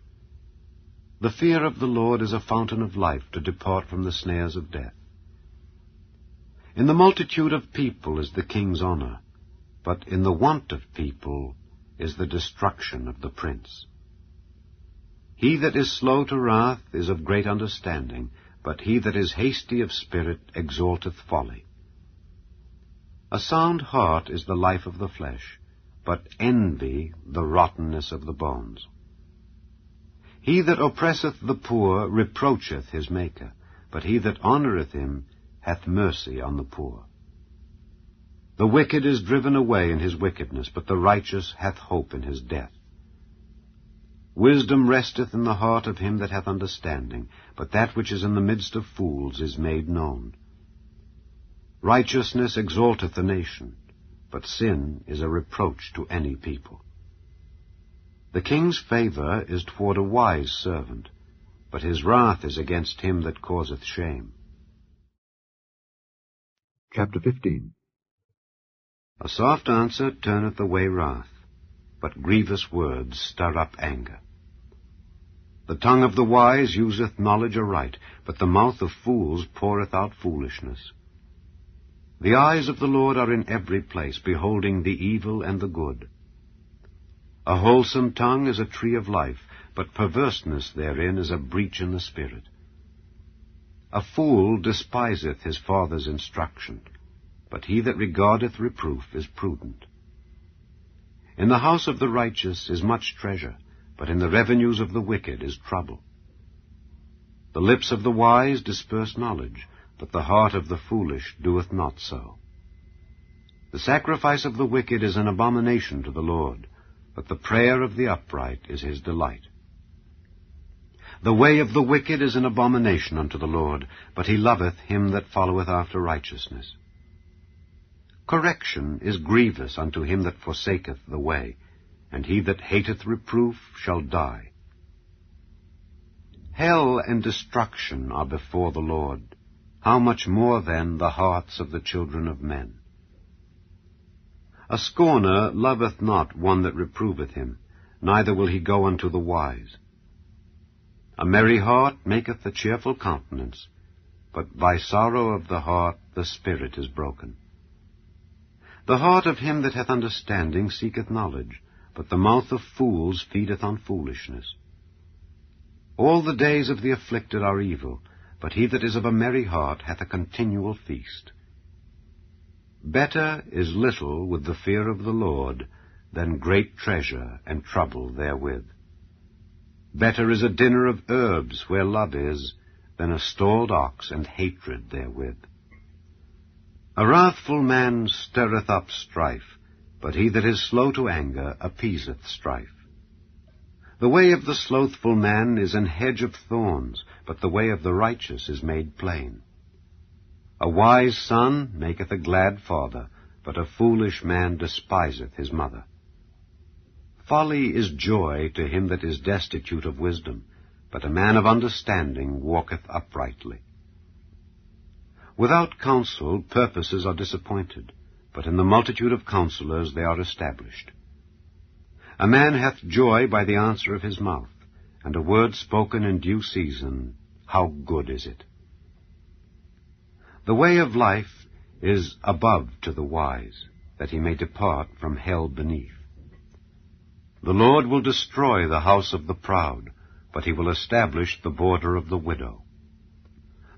The fear of the Lord is a fountain of life, to depart from the snares of death. In the multitude of people is the king's honor, but in the want of people is the destruction of the prince. He that is slow to wrath is of great understanding, but he that is hasty of spirit exalteth folly. A sound heart is the life of the flesh, but envy the rottenness of the bones. He that oppresseth the poor reproacheth his Maker, but he that honoureth him hath mercy on the poor. The wicked is driven away in his wickedness, but the righteous hath hope in his death. Wisdom resteth in the heart of him that hath understanding, but that which is in the midst of fools is made known. Righteousness exalteth the nation, but sin is a reproach to any people. The king's favor is toward a wise servant, but his wrath is against him that causeth shame. Chapter 15. A soft answer turneth away wrath, but grievous words stir up anger. The tongue of the wise useth knowledge aright, but the mouth of fools poureth out foolishness. The eyes of the Lord are in every place, beholding the evil and the good. A wholesome tongue is a tree of life, but perverseness therein is a breach in the spirit. A fool despiseth his father's instruction, but he that regardeth reproof is prudent. In the house of the righteous is much treasure, but in the revenues of the wicked is trouble. The lips of the wise disperse knowledge, but the heart of the foolish doeth not so. The sacrifice of the wicked is an abomination to the Lord, but the prayer of the upright is his delight. The way of the wicked is an abomination unto the Lord, but he loveth him that followeth after righteousness. Correction is grievous unto him that forsaketh the way, and he that hateth reproof shall die. Hell and destruction are before the Lord. How much more then the hearts of the children of men? A scorner loveth not one that reproveth him, neither will he go unto the wise. A merry heart maketh a cheerful countenance, but by sorrow of the heart the spirit is broken. The heart of him that hath understanding seeketh knowledge, but the mouth of fools feedeth on foolishness. All the days of the afflicted are evil, but he that is of a merry heart hath a continual feast. Better is little with the fear of the Lord than great treasure and trouble therewith. Better is a dinner of herbs where love is, than a stalled ox and hatred therewith. A wrathful man stirreth up strife, but he that is slow to anger appeaseth strife. The way of the slothful man is an hedge of thorns, but the way of the righteous is made plain. A wise son maketh a glad father, but a foolish man despiseth his mother. Folly is joy to him that is destitute of wisdom, but a man of understanding walketh uprightly. Without counsel purposes are disappointed, but in the multitude of counselors they are established. A man hath joy by the answer of his mouth, and a word spoken in due season, how good is it! The way of life is above to the wise, that he may depart from hell beneath. The Lord will destroy the house of the proud, but he will establish the border of the widow.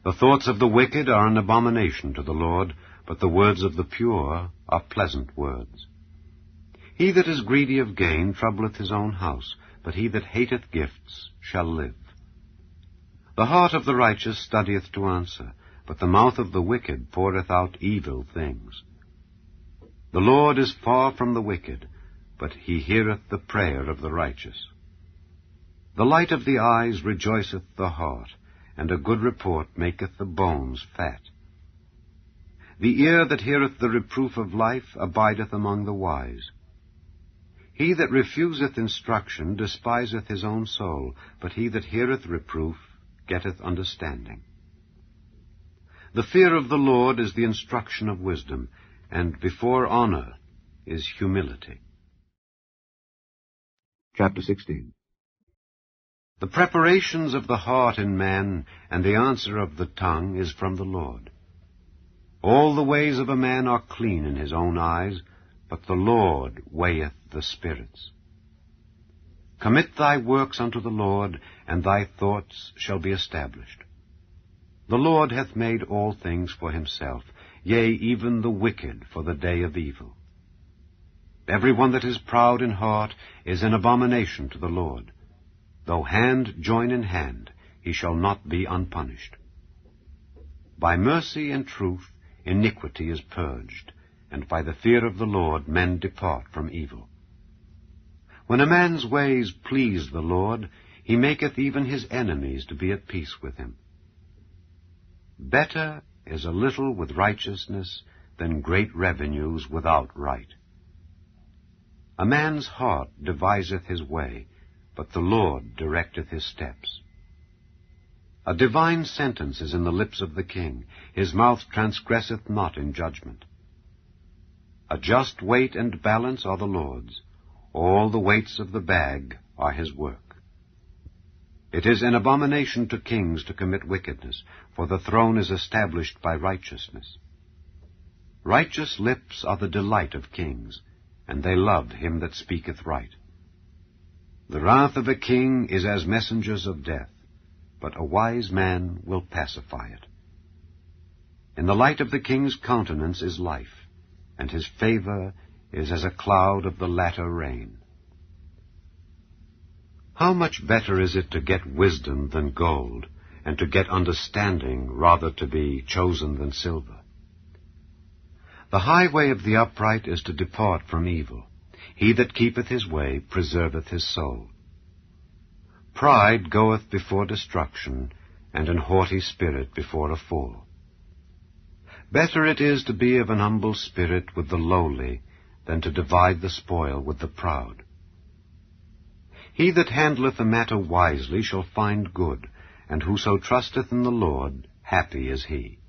The thoughts of the wicked are an abomination to the Lord, but the words of the pure are pleasant words. He that is greedy of gain troubleth his own house, but he that hateth gifts shall live. The heart of the righteous studieth to answer, but the mouth of the wicked poureth out evil things. The Lord is far from the wicked, but he heareth the prayer of the righteous. The light of the eyes rejoiceth the heart, and a good report maketh the bones fat. The ear that heareth the reproof of life abideth among the wise. He that refuseth instruction despiseth his own soul, but he that heareth reproof getteth understanding. The fear of the Lord is the instruction of wisdom, and before honor is humility. Chapter 16. The preparations of the heart in man, and the answer of the tongue is from the Lord. All the ways of a man are clean in his own eyes, but the Lord weigheth the spirits. Commit thy works unto the Lord, and thy thoughts shall be established. The Lord hath made all things for himself, yea, even the wicked for the day of evil. Every one that is proud in heart is an abomination to the Lord. Though hand join in hand, he shall not be unpunished. By mercy and truth iniquity is purged, and by the fear of the Lord men depart from evil. When a man's ways please the Lord, he maketh even his enemies to be at peace with him. Better is a little with righteousness than great revenues without right. A man's heart deviseth his way, but the Lord directeth his steps. A divine sentence is in the lips of the king. His mouth transgresseth not in judgment. A just weight and balance are the Lord's. All the weights of the bag are his work. It is an abomination to kings to commit wickedness, for the throne is established by righteousness. Righteous lips are the delight of kings, and they love him that speaketh right. The wrath of a king is as messengers of death, but a wise man will pacify it. In the light of the king's countenance is life, and his favor is as a cloud of the latter rain. How much better is it to get wisdom than gold, and to get understanding rather to be chosen than silver? The highway of the upright is to depart from evil. He that keepeth his way preserveth his soul. Pride goeth before destruction, and an haughty spirit before a fall. Better it is to be of an humble spirit with the lowly, than to divide the spoil with the proud. He that handleth a matter wisely shall find good, and whoso trusteth in the Lord, happy is he.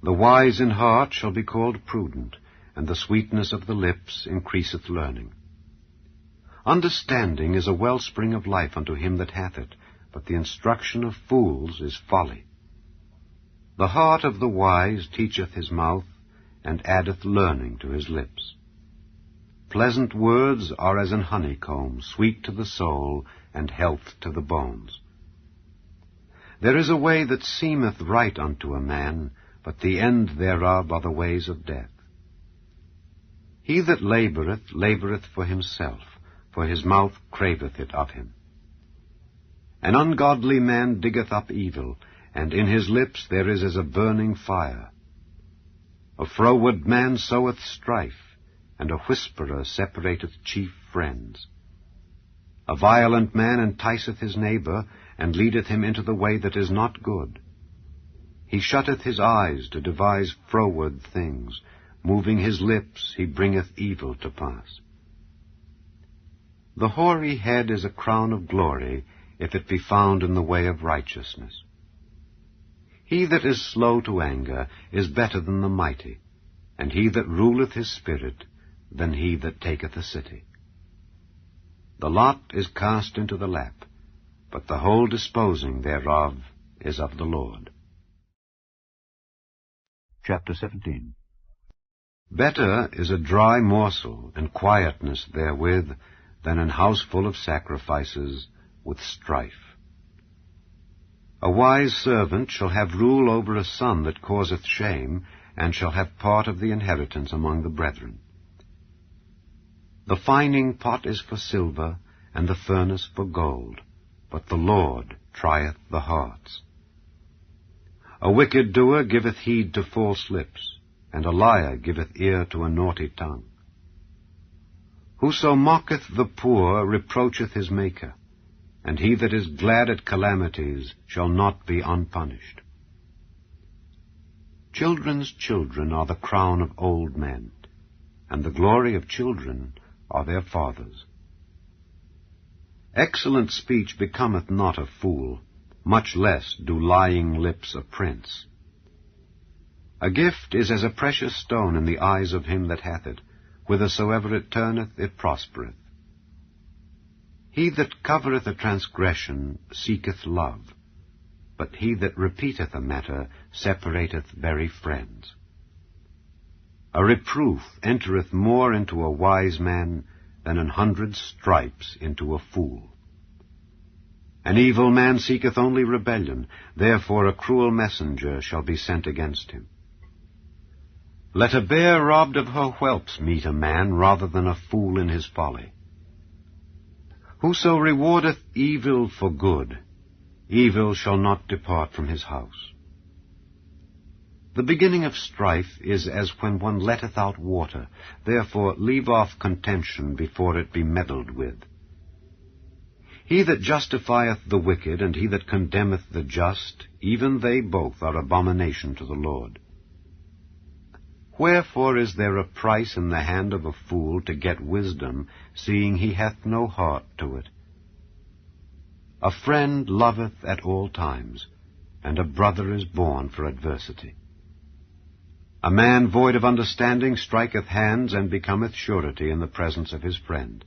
The wise in heart shall be called prudent, and the sweetness of the lips increaseth learning. Understanding is a wellspring of life unto him that hath it, but the instruction of fools is folly. The heart of the wise teacheth his mouth, and addeth learning to his lips. Pleasant words are as an honeycomb, sweet to the soul, and health to the bones. There is a way that seemeth right unto a man, but the end thereof are the ways of death. He that laboureth for himself, for his mouth craveth it of him. An ungodly man diggeth up evil, and in his lips there is as a burning fire. A froward man soweth strife, and a whisperer separateth chief friends. A violent man enticeth his neighbor, and leadeth him into the way that is not good. He shutteth his eyes to devise froward things. Moving his lips, he bringeth evil to pass. The hoary head is a crown of glory, if it be found in the way of righteousness. He that is slow to anger is better than the mighty, and he that ruleth his spirit than he that taketh a city. The lot is cast into the lap, but the whole disposing thereof is of the Lord. Chapter 17. Better is a dry morsel and quietness therewith than an house full of sacrifices with strife. A wise servant shall have rule over a son that causeth shame, and shall have part of the inheritance among the brethren. The fining pot is for silver, and the furnace for gold, but the Lord trieth the hearts. A wicked doer giveth heed to false lips, and a liar giveth ear to a naughty tongue. Whoso mocketh the poor reproacheth his Maker, and he that is glad at calamities shall not be unpunished. Children's children are the crown of old men, and the glory of children are their fathers. Excellent speech becometh not a fool, much less do lying lips a prince. A gift is as a precious stone in the eyes of him that hath it. Whithersoever it turneth, it prospereth. He that covereth a transgression seeketh love, but he that repeateth a matter separateth very friends. A reproof entereth more into a wise man than 100 stripes into a fool. An evil man seeketh only rebellion, therefore a cruel messenger shall be sent against him. Let a bear robbed of her whelps meet a man rather than a fool in his folly. Whoso rewardeth evil for good, evil shall not depart from his house. The beginning of strife is as when one letteth out water. Therefore leave off contention before it be meddled with. He that justifieth the wicked, and he that condemneth the just, even they both are abomination to the Lord. Wherefore is there a price in the hand of a fool to get wisdom, seeing he hath no heart to it? A friend loveth at all times, and a brother is born for adversity. A man void of understanding striketh hands, and becometh surety in the presence of his friend.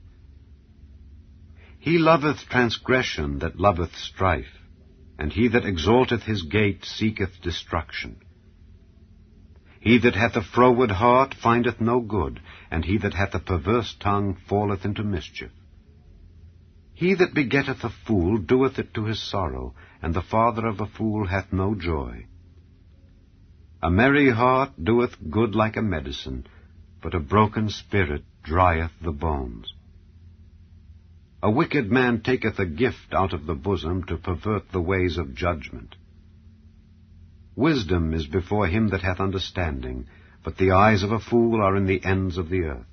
He loveth transgression that loveth strife, and he that exalteth his gate seeketh destruction. He that hath a froward heart findeth no good, and he that hath a perverse tongue falleth into mischief. He that begetteth a fool doeth it to his sorrow, and the father of a fool hath no joy. A merry heart doeth good like a medicine, but a broken spirit drieth the bones. A wicked man taketh a gift out of the bosom to pervert the ways of judgment. Wisdom is before him that hath understanding, but the eyes of a fool are in the ends of the earth.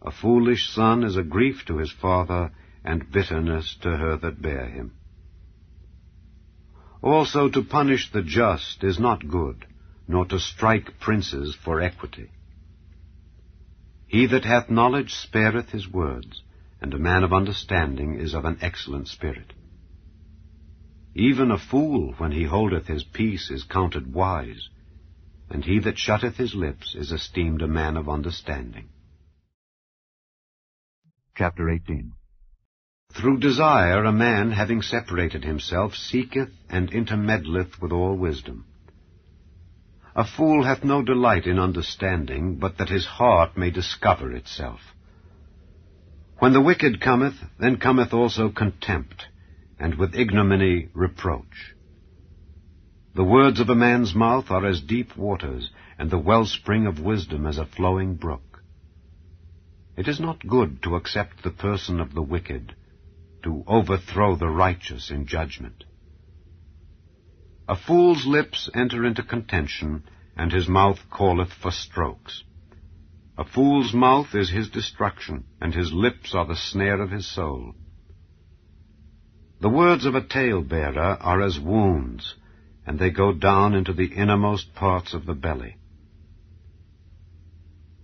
A foolish son is a grief to his father, and bitterness to her that bare him. Also to punish the just is not good, nor to strike princes for equity. He that hath knowledge spareth his words, and a man of understanding is of an excellent spirit. Even a fool, when he holdeth his peace, is counted wise, and he that shutteth his lips is esteemed a man of understanding. Chapter 18. Through desire a man, having separated himself, seeketh and intermeddleth with all wisdom. A fool hath no delight in understanding, but that his heart may discover itself. When the wicked cometh, then cometh also contempt, and with ignominy reproach. The words of a man's mouth are as deep waters, and the wellspring of wisdom as a flowing brook. It is not good to accept the person of the wicked, to overthrow the righteous in judgment. A fool's lips enter into contention, and his mouth calleth for strokes. A fool's mouth is his destruction, and his lips are the snare of his soul. The words of a talebearer are as wounds, and they go down into the innermost parts of the belly.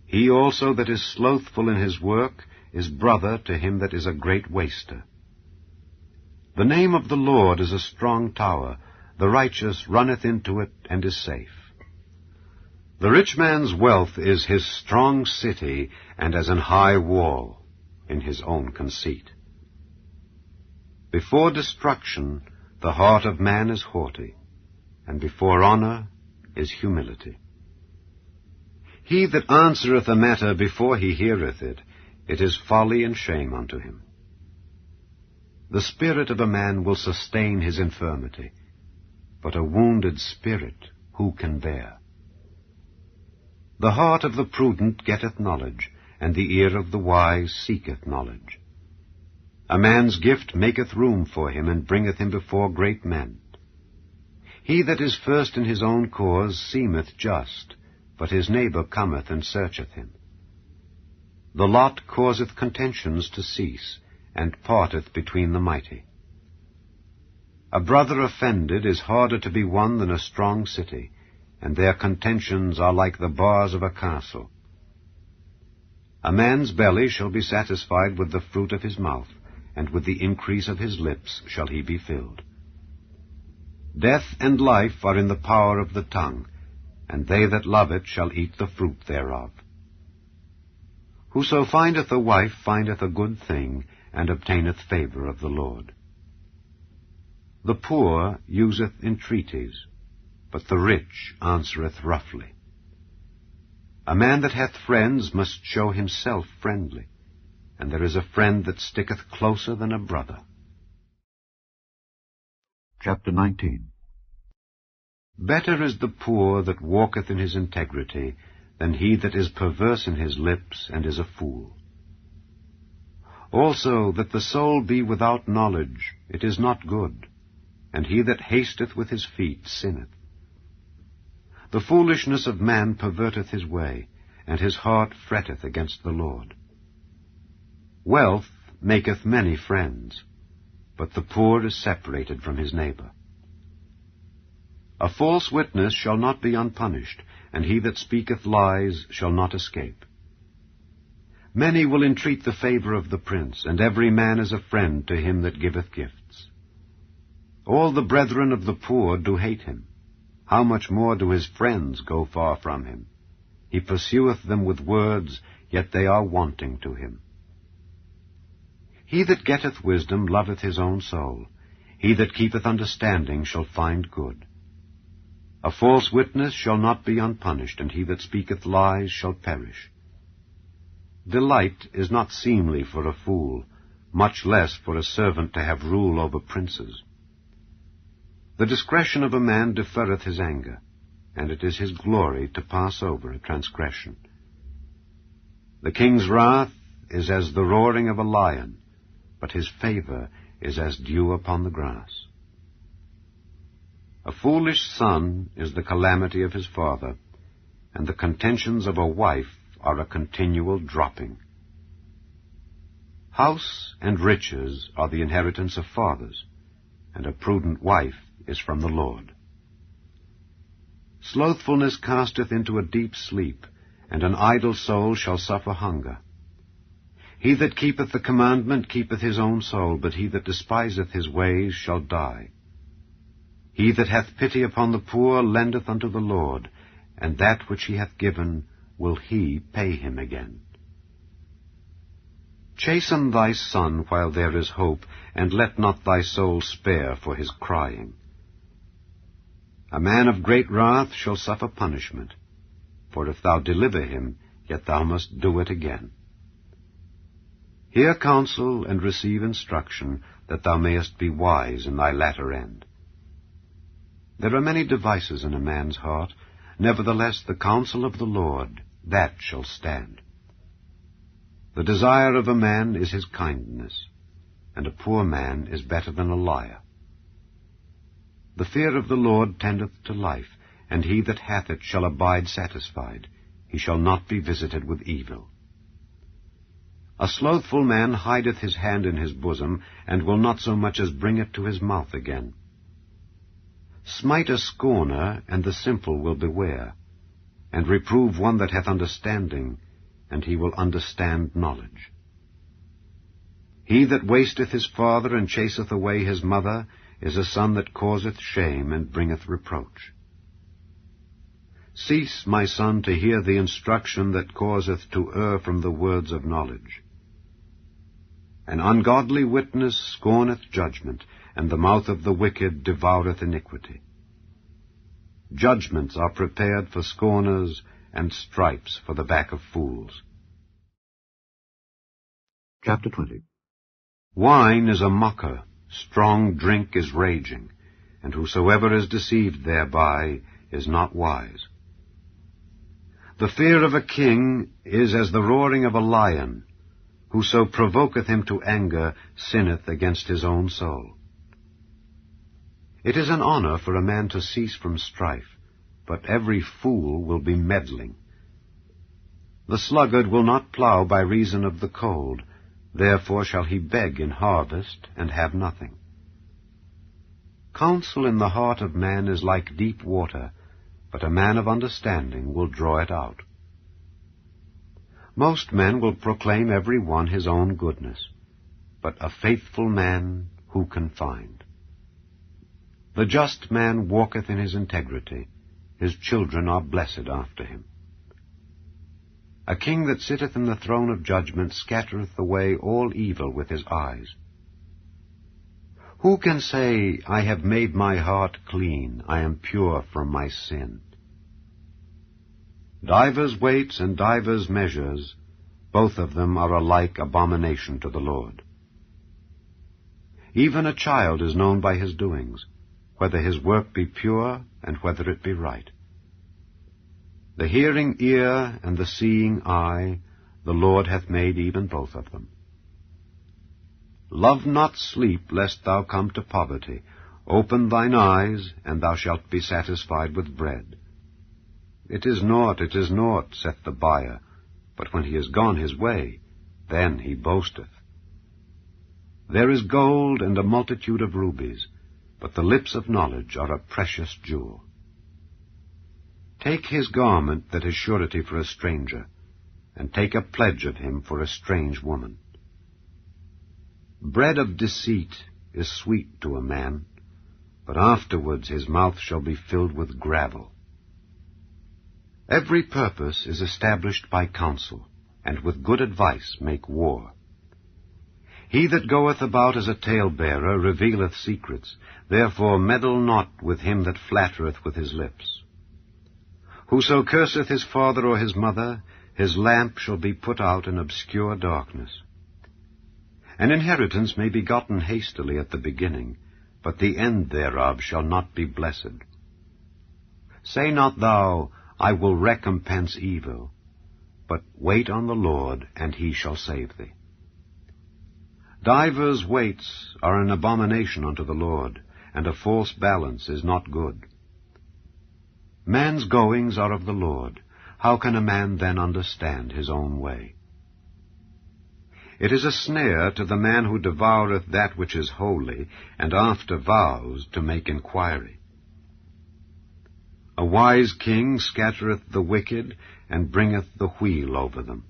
He also that is slothful in his work is brother to him that is a great waster. The name of the Lord is a strong tower. The righteous runneth into it and is safe. The rich man's wealth is his strong city, and as an high wall in his own conceit. Before destruction the heart of man is haughty, and before honor is humility. He that answereth a matter before he heareth it, it is folly and shame unto him. The spirit of a man will sustain his infirmity, but a wounded spirit who can bear? The heart of the prudent getteth knowledge, and the ear of the wise seeketh knowledge. A man's gift maketh room for him, and bringeth him before great men. He that is first in his own cause seemeth just, but his neighbor cometh and searcheth him. The lot causeth contentions to cease, and parteth between the mighty. A brother offended is harder to be won than a strong city, and their contentions are like the bars of a castle. A man's belly shall be satisfied with the fruit of his mouth, and with the increase of his lips shall he be filled. Death and life are in the power of the tongue, and they that love it shall eat the fruit thereof. Whoso findeth a wife findeth a good thing, and obtaineth favor of the Lord. The poor useth entreaties, but the rich answereth roughly. A man that hath friends must show himself friendly, and there is a friend that sticketh closer than a brother. Chapter 19. Better is the poor that walketh in his integrity than he that is perverse in his lips and is a fool. Also that the soul be without knowledge, it is not good, and he that hasteth with his feet sinneth. The foolishness of man perverteth his way, and his heart fretteth against the Lord. Wealth maketh many friends, but the poor is separated from his neighbor. A false witness shall not be unpunished, and he that speaketh lies shall not escape. Many will entreat the favor of the prince, and every man is a friend to him that giveth gifts. All the brethren of the poor do hate him. How much more do his friends go far from him? He pursueth them with words, yet they are wanting to him. He that getteth wisdom loveth his own soul. He that keepeth understanding shall find good. A false witness shall not be unpunished, and he that speaketh lies shall perish. Delight is not seemly for a fool, much less for a servant to have rule over princes. The discretion of a man deferreth his anger, and it is his glory to pass over a transgression. The king's wrath is as the roaring of a lion, but his favor is as dew upon the grass. A foolish son is the calamity of his father, and the contentions of a wife are a continual dropping. House and riches are the inheritance of fathers, and a prudent wife is from the Lord. Slothfulness casteth into a deep sleep, and an idle soul shall suffer hunger. He that keepeth the commandment keepeth his own soul, but he that despiseth his ways shall die. He that hath pity upon the poor lendeth unto the Lord, and that which he hath given will he pay him again. Chasten thy son while there is hope, and let not thy soul spare for his crying. A man of great wrath shall suffer punishment, for if thou deliver him, yet thou must do it again. Hear counsel and receive instruction, that thou mayest be wise in thy latter end. There are many devices in a man's heart, nevertheless the counsel of the Lord, that shall stand. The desire of a man is his kindness, and a poor man is better than a liar. The fear of the Lord tendeth to life, and he that hath it shall abide satisfied. He shall not be visited with evil. A slothful man hideth his hand in his bosom, and will not so much as bring it to his mouth again. Smite a scorner, and the simple will beware, and reprove one that hath understanding, and he will understand knowledge. He that wasteth his father and chaseth away his mother is a son that causeth shame and bringeth reproach. Cease, my son, to hear the instruction that causeth to err from the words of knowledge. An ungodly witness scorneth judgment, and the mouth of the wicked devoureth iniquity. Judgments are prepared for scorners, and stripes for the back of fools. Chapter 20. Wine is a mocker, strong drink is raging, and whosoever is deceived thereby is not wise. The fear of a king is as the roaring of a lion. Whoso provoketh him to anger sinneth against his own soul. It is an honor for a man to cease from strife, but every fool will be meddling. The sluggard will not plow by reason of the cold, therefore shall he beg in harvest and have nothing. Counsel in the heart of man is like deep water, but a man of understanding will draw it out. Most men will proclaim every one his own goodness, but a faithful man who can find? The just man walketh in his integrity, his children are blessed after him. A king that sitteth in the throne of judgment scattereth away all evil with his eyes. Who can say, I have made my heart clean, I am pure from my sin? Divers weights and divers measures, both of them are alike abomination to the Lord. Even a child is known by his doings, whether his work be pure and whether it be right. The hearing ear and the seeing eye, the Lord hath made even both of them. Love not sleep, lest thou come to poverty. Open thine eyes, and thou shalt be satisfied with bread. It is naught, saith the buyer, but when he is gone his way, then he boasteth. There is gold and a multitude of rubies, but the lips of knowledge are a precious jewel. Take his garment that is surety for a stranger, and take a pledge of him for a strange woman. Bread of deceit is sweet to a man, but afterwards his mouth shall be filled with gravel. Every purpose is established by counsel, and with good advice make war. He that goeth about as a talebearer revealeth secrets, therefore meddle not with him that flattereth with his lips. Whoso curseth his father or his mother, his lamp shall be put out in obscure darkness. An inheritance may be gotten hastily at the beginning, but the end thereof shall not be blessed. Say not thou, I will recompense evil, but wait on the Lord, and he shall save thee. Divers weights are an abomination unto the Lord, and a false balance is not good. Man's goings are of the Lord. How can a man then understand his own way? It is a snare to the man who devoureth that which is holy, and after vows to make inquiry. A wise king scattereth the wicked, and bringeth the wheel over them.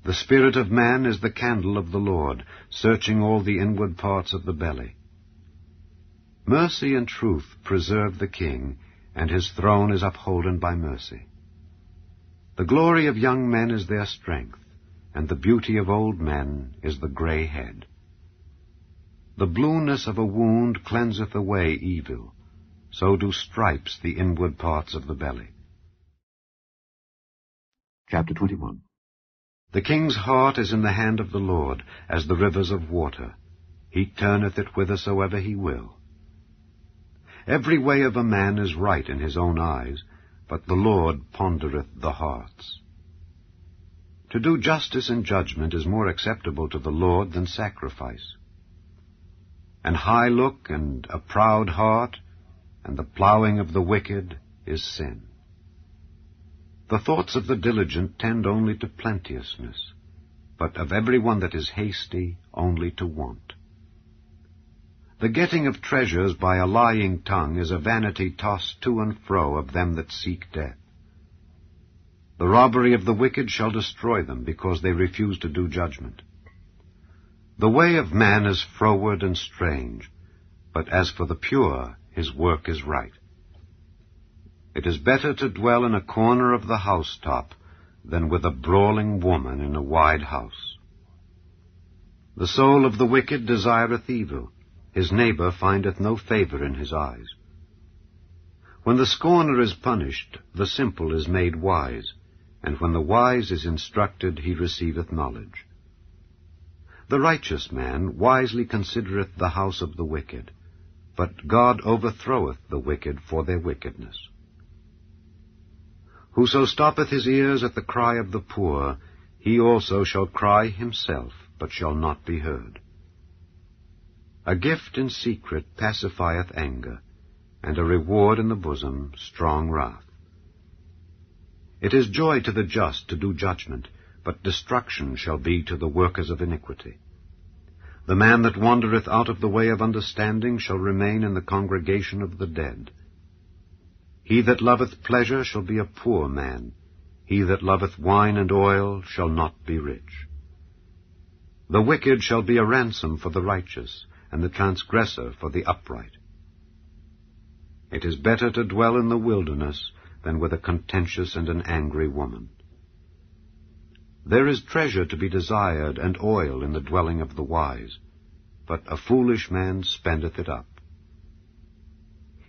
The spirit of man is the candle of the Lord, searching all the inward parts of the belly. Mercy and truth preserve the king, and his throne is upholden by mercy. The glory of young men is their strength, and the beauty of old men is the gray head. The blueness of a wound cleanseth away evil, so do stripes the inward parts of the belly. Chapter 21. The king's heart is in the hand of the Lord, as the rivers of water. He turneth it whithersoever he will. Every way of a man is right in his own eyes, but the Lord pondereth the hearts. To do justice and judgment is more acceptable to the Lord than sacrifice. An high look and a proud heart, and the plowing of the wicked is sin. The thoughts of the diligent tend only to plenteousness, but of every one that is hasty only to want. The getting of treasures by a lying tongue is a vanity tossed to and fro of them that seek death. The robbery of the wicked shall destroy them, because they refuse to do judgment. The way of man is froward and strange, but as for the pure, his work is right. It is better to dwell in a corner of the housetop than with a brawling woman in a wide house. The soul of the wicked desireth evil. His neighbor findeth no favor in his eyes. When the scorner is punished, the simple is made wise, and when the wise is instructed, he receiveth knowledge. The righteous man wisely considereth the house of the wicked, but God overthroweth the wicked for their wickedness. Whoso stoppeth his ears at the cry of the poor, he also shall cry himself, but shall not be heard. A gift in secret pacifieth anger, and a reward in the bosom strong wrath. It is joy to the just to do judgment, but destruction shall be to the workers of iniquity. The man that wandereth out of the way of understanding shall remain in the congregation of the dead. He that loveth pleasure shall be a poor man. He that loveth wine and oil shall not be rich. The wicked shall be a ransom for the righteous, and the transgressor for the upright. It is better to dwell in the wilderness than with a contentious and an angry woman. There is treasure to be desired, and oil in the dwelling of the wise, but a foolish man spendeth it up.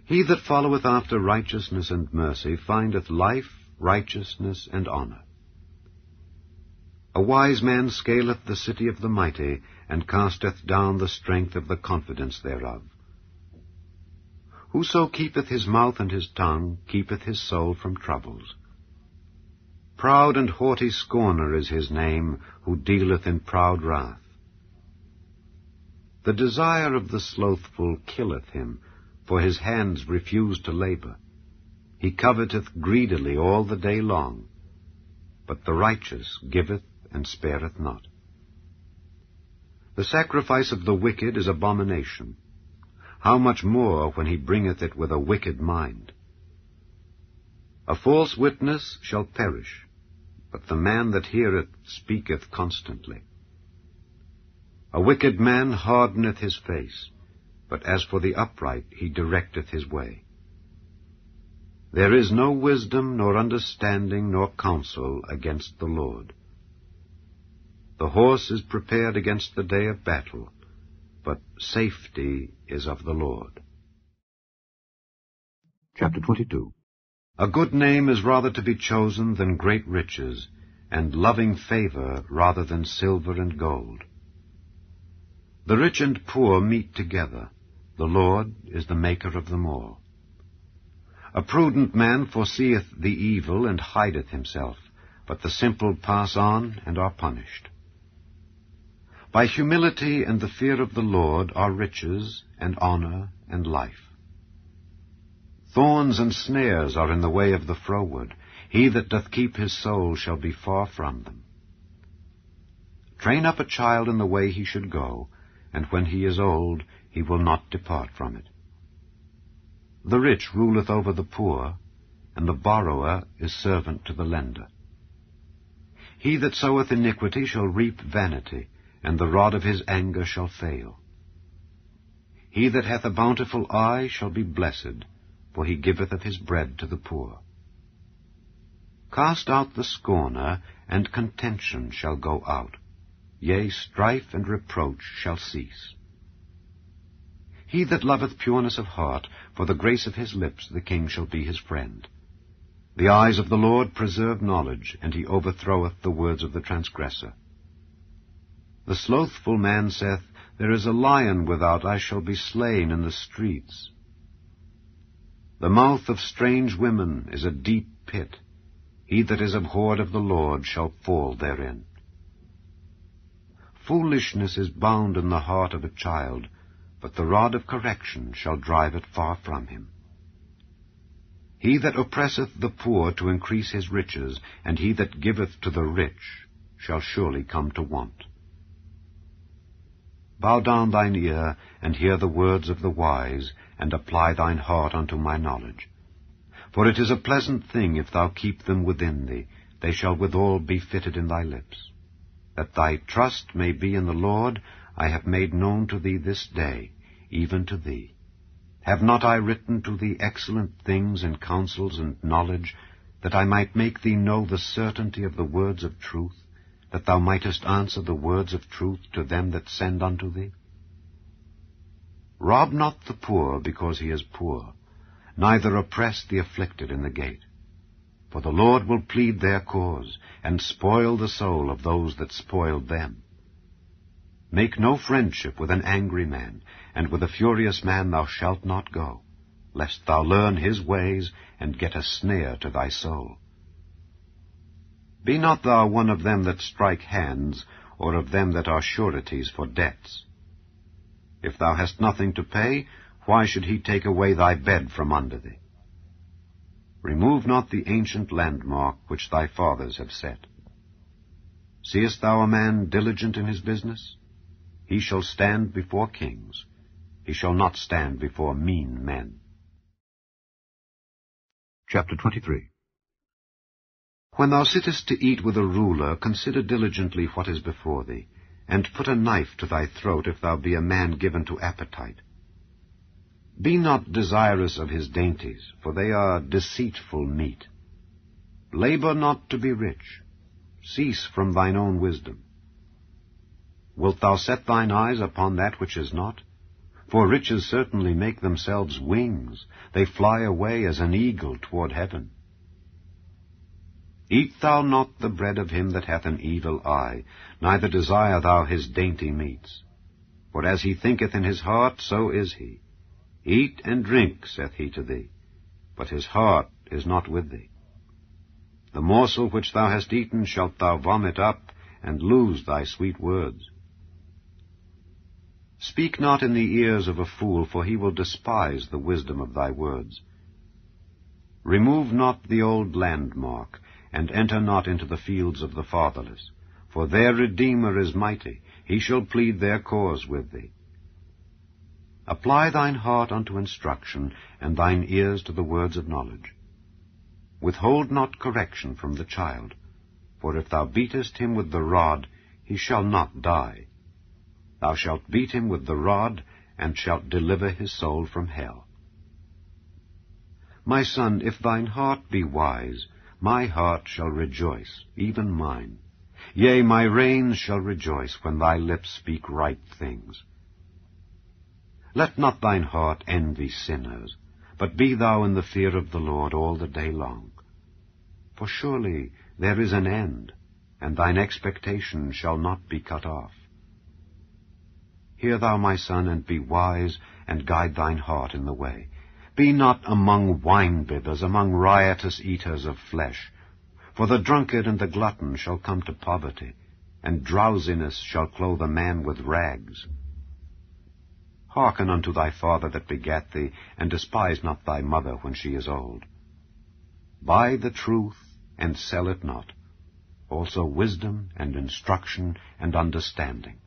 He that followeth after righteousness and mercy findeth life, righteousness, and honor. A wise man scaleth the city of the mighty, and casteth down the strength of the confidence thereof. Whoso keepeth his mouth and his tongue keepeth his soul from troubles. Proud and haughty scorner is his name, who dealeth in proud wrath. The desire of the slothful killeth him, for his hands refuse to labor. He coveteth greedily all the day long, but the righteous giveth and spareth not. The sacrifice of the wicked is abomination. How much more when he bringeth it with a wicked mind? A false witness shall perish, but the man that heareth speaketh constantly. A wicked man hardeneth his face, but as for the upright he directeth his way. There is no wisdom, nor understanding, nor counsel against the Lord. The horse is prepared against the day of battle, but safety is of the Lord. Chapter 22. A good name is rather to be chosen than great riches, and loving favor rather than silver and gold. The rich and poor meet together. The Lord is the maker of them all. A prudent man foreseeth the evil and hideth himself, but the simple pass on and are punished. By humility and the fear of the Lord are riches and honor and life. Thorns and snares are in the way of the froward. He that doth keep his soul shall be far from them. Train up a child in the way he should go, and when he is old, he will not depart from it. The rich ruleth over the poor, and the borrower is servant to the lender. He that soweth iniquity shall reap vanity, and the rod of his anger shall fail. He that hath a bountiful eye shall be blessed, for he giveth of his bread to the poor. Cast out the scorner, and contention shall go out. Yea, strife and reproach shall cease. He that loveth pureness of heart, for the grace of his lips the king shall be his friend. The eyes of the Lord preserve knowledge, and he overthroweth the words of the transgressor. The slothful man saith, There is a lion without, I shall be slain in the streets. The mouth of strange women is a deep pit. He that is abhorred of the Lord shall fall therein. Foolishness is bound in the heart of a child, but the rod of correction shall drive it far from him. He that oppresseth the poor to increase his riches, and he that giveth to the rich, shall surely come to want. Bow down thine ear, and hear the words of the wise, and apply thine heart unto my knowledge. For it is a pleasant thing if thou keep them within thee, they shall withal be fitted in thy lips. That thy trust may be in the Lord, I have made known to thee this day, even to thee. Have not I written to thee excellent things and counsels and knowledge, that I might make thee know the certainty of the words of truth, that thou mightest answer the words of truth to them that send unto thee? Rob not the poor because he is poor, neither oppress the afflicted in the gate. For the Lord will plead their cause, and spoil the soul of those that spoiled them. Make no friendship with an angry man, and with a furious man thou shalt not go, lest thou learn his ways, and get a snare to thy soul. Be not thou one of them that strike hands, or of them that are sureties for debts. If thou hast nothing to pay, why should he take away thy bed from under thee? Remove not the ancient landmark which thy fathers have set. Seest thou a man diligent in his business? He shall stand before kings. He shall not stand before mean men. Chapter 23. When thou sittest to eat with a ruler, consider diligently what is before thee, and put a knife to thy throat if thou be a man given to appetite. Be not desirous of his dainties, for they are deceitful meat. Labor not to be rich. Cease from thine own wisdom. Wilt thou set thine eyes upon that which is not? For riches certainly make themselves wings. They fly away as an eagle toward heaven. Eat thou not the bread of him that hath an evil eye, neither desire thou his dainty meats. For as he thinketh in his heart, so is he. Eat and drink, saith he to thee, but his heart is not with thee. The morsel which thou hast eaten shalt thou vomit up, and lose thy sweet words. Speak not in the ears of a fool, for he will despise the wisdom of thy words. Remove not the old landmark, and enter not into the fields of the fatherless. For their Redeemer is mighty, he shall plead their cause with thee. Apply thine heart unto instruction, and thine ears to the words of knowledge. Withhold not correction from the child, for if thou beatest him with the rod, he shall not die. Thou shalt beat him with the rod, and shalt deliver his soul from hell. My son, if thine heart be wise, my heart shall rejoice, even mine. Yea, my reins shall rejoice when thy lips speak right things. Let not thine heart envy sinners, but be thou in the fear of the Lord all the day long. For surely there is an end, and thine expectation shall not be cut off. Hear thou, my son, and be wise, and guide thine heart in the way. Be not among wine-bibbers, among riotous eaters of flesh. For the drunkard and the glutton shall come to poverty, and drowsiness shall clothe a man with rags. Hearken unto thy father that begat thee, and despise not thy mother when she is old. Buy the truth, and sell it not, also wisdom, and instruction, and understanding.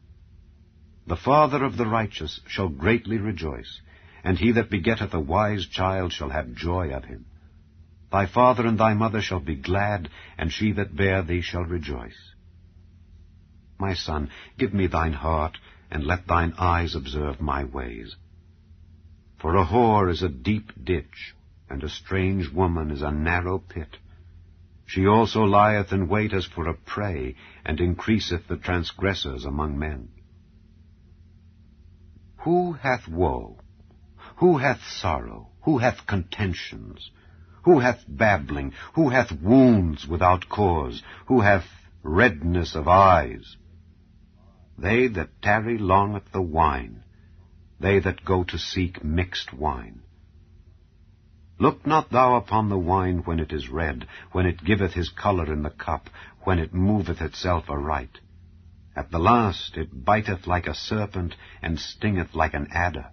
The father of the righteous shall greatly rejoice, and he that begetteth a wise child shall have joy of him. Thy father and thy mother shall be glad, and she that bare thee shall rejoice. My son, give me thine heart, and let thine eyes observe my ways. For a whore is a deep ditch, and a strange woman is a narrow pit. She also lieth in wait as for a prey, and increaseth the transgressors among men. Who hath woe? Who hath sorrow? Who hath contentions? Who hath babbling? Who hath wounds without cause? Who hath redness of eyes? They that tarry long at the wine, they that go to seek mixed wine. Look not thou upon the wine when it is red, when it giveth his colour in the cup, when it moveth itself aright. At the last it biteth like a serpent, and stingeth like an adder.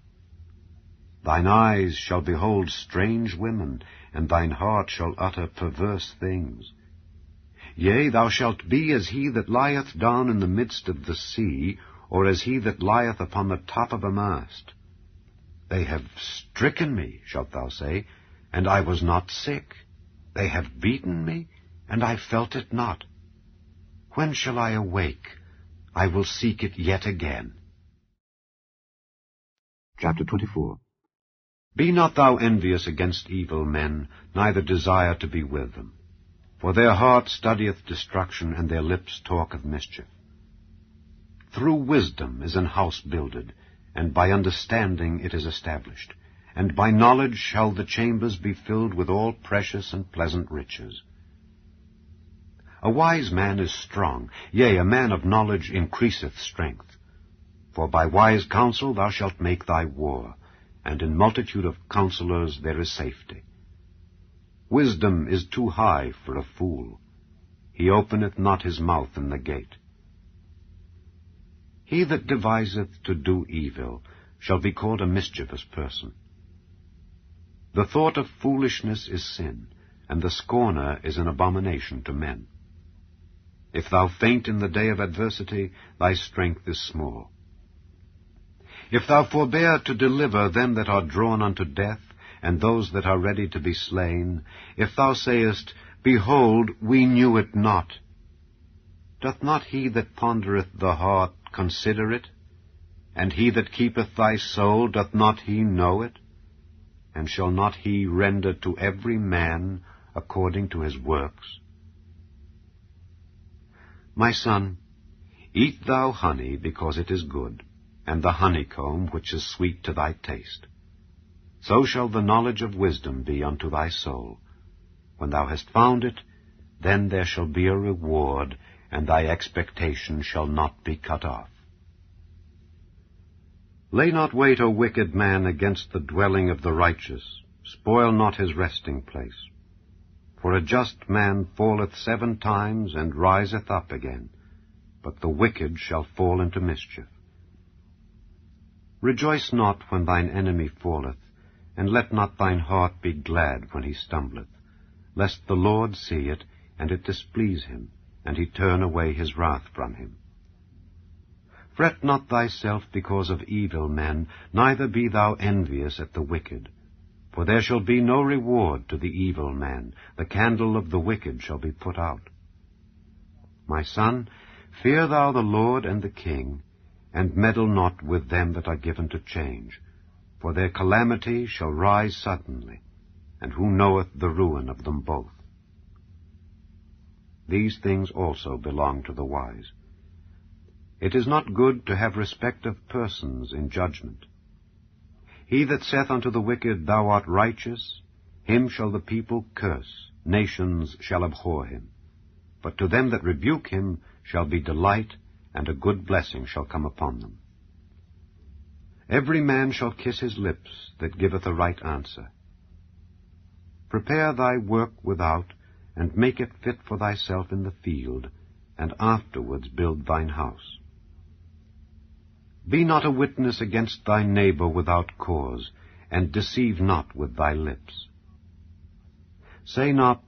Thine eyes shall behold strange women, and thine heart shall utter perverse things. Yea, thou shalt be as he that lieth down in the midst of the sea, or as he that lieth upon the top of a mast. They have stricken me, shalt thou say, and I was not sick. They have beaten me, and I felt it not. When shall I awake? I will seek it yet again. Chapter 24. Be not thou envious against evil men, neither desire to be with them. For their heart studieth destruction, and their lips talk of mischief. Through wisdom is an house builded, and by understanding it is established. And by knowledge shall the chambers be filled with all precious and pleasant riches. A wise man is strong, yea, a man of knowledge increaseth strength. For by wise counsel thou shalt make thy war, and in multitude of counselors there is safety. Wisdom is too high for a fool. He openeth not his mouth in the gate. He that deviseth to do evil shall be called a mischievous person. The thought of foolishness is sin, and the scorner is an abomination to men. If thou faint in the day of adversity, thy strength is small. If thou forbear to deliver them that are drawn unto death, and those that are ready to be slain, if thou sayest, Behold, we knew it not, doth not he that pondereth the heart consider it? And he that keepeth thy soul, doth not he know it? And shall not he render to every man according to his works? My son, eat thou honey, because it is good, and the honeycomb, which is sweet to thy taste. So shall the knowledge of wisdom be unto thy soul. When thou hast found it, then there shall be a reward, and thy expectation shall not be cut off. Lay not wait, O wicked man, against the dwelling of the righteous. Spoil not his resting place. For a just man falleth 7 times, and riseth up again, but the wicked shall fall into mischief. Rejoice not when thine enemy falleth, and let not thine heart be glad when he stumbleth. lest the Lord see it, and it displease him, and he turn away his wrath from him. Fret not thyself because of evil men, neither be thou envious at the wicked. For there shall be no reward to the evil man, the candle of the wicked shall be put out. My son, fear thou the Lord and the king, and meddle not with them that are given to change, for their calamity shall rise suddenly, and who knoweth the ruin of them both? These things also belong to the wise. It is not good to have respect of persons in judgment. He that saith unto the wicked, Thou art righteous, him shall the people curse, nations shall abhor him. But to them that rebuke him shall be delight, and a good blessing shall come upon them. Every man shall kiss his lips that giveth a right answer. Prepare thy work without, and make it fit for thyself in the field, and afterwards build thine house. Be not a witness against thy neighbor without cause, and deceive not with thy lips. Say not,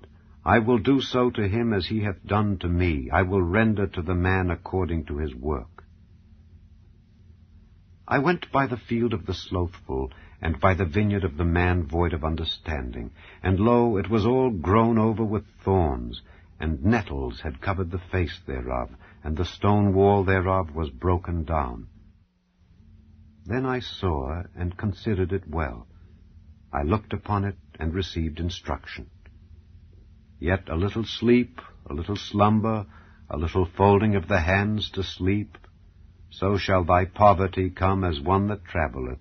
I will do so to him as he hath done to me. I will render to the man according to his work. I went by the field of the slothful, and by the vineyard of the man void of understanding. And lo, it was all grown over with thorns, and nettles had covered the face thereof, and the stone wall thereof was broken down. Then I saw and considered it well. I looked upon it and received instruction. Yet a little sleep, a little slumber, a little folding of the hands to sleep, so shall thy poverty come as one that travelleth,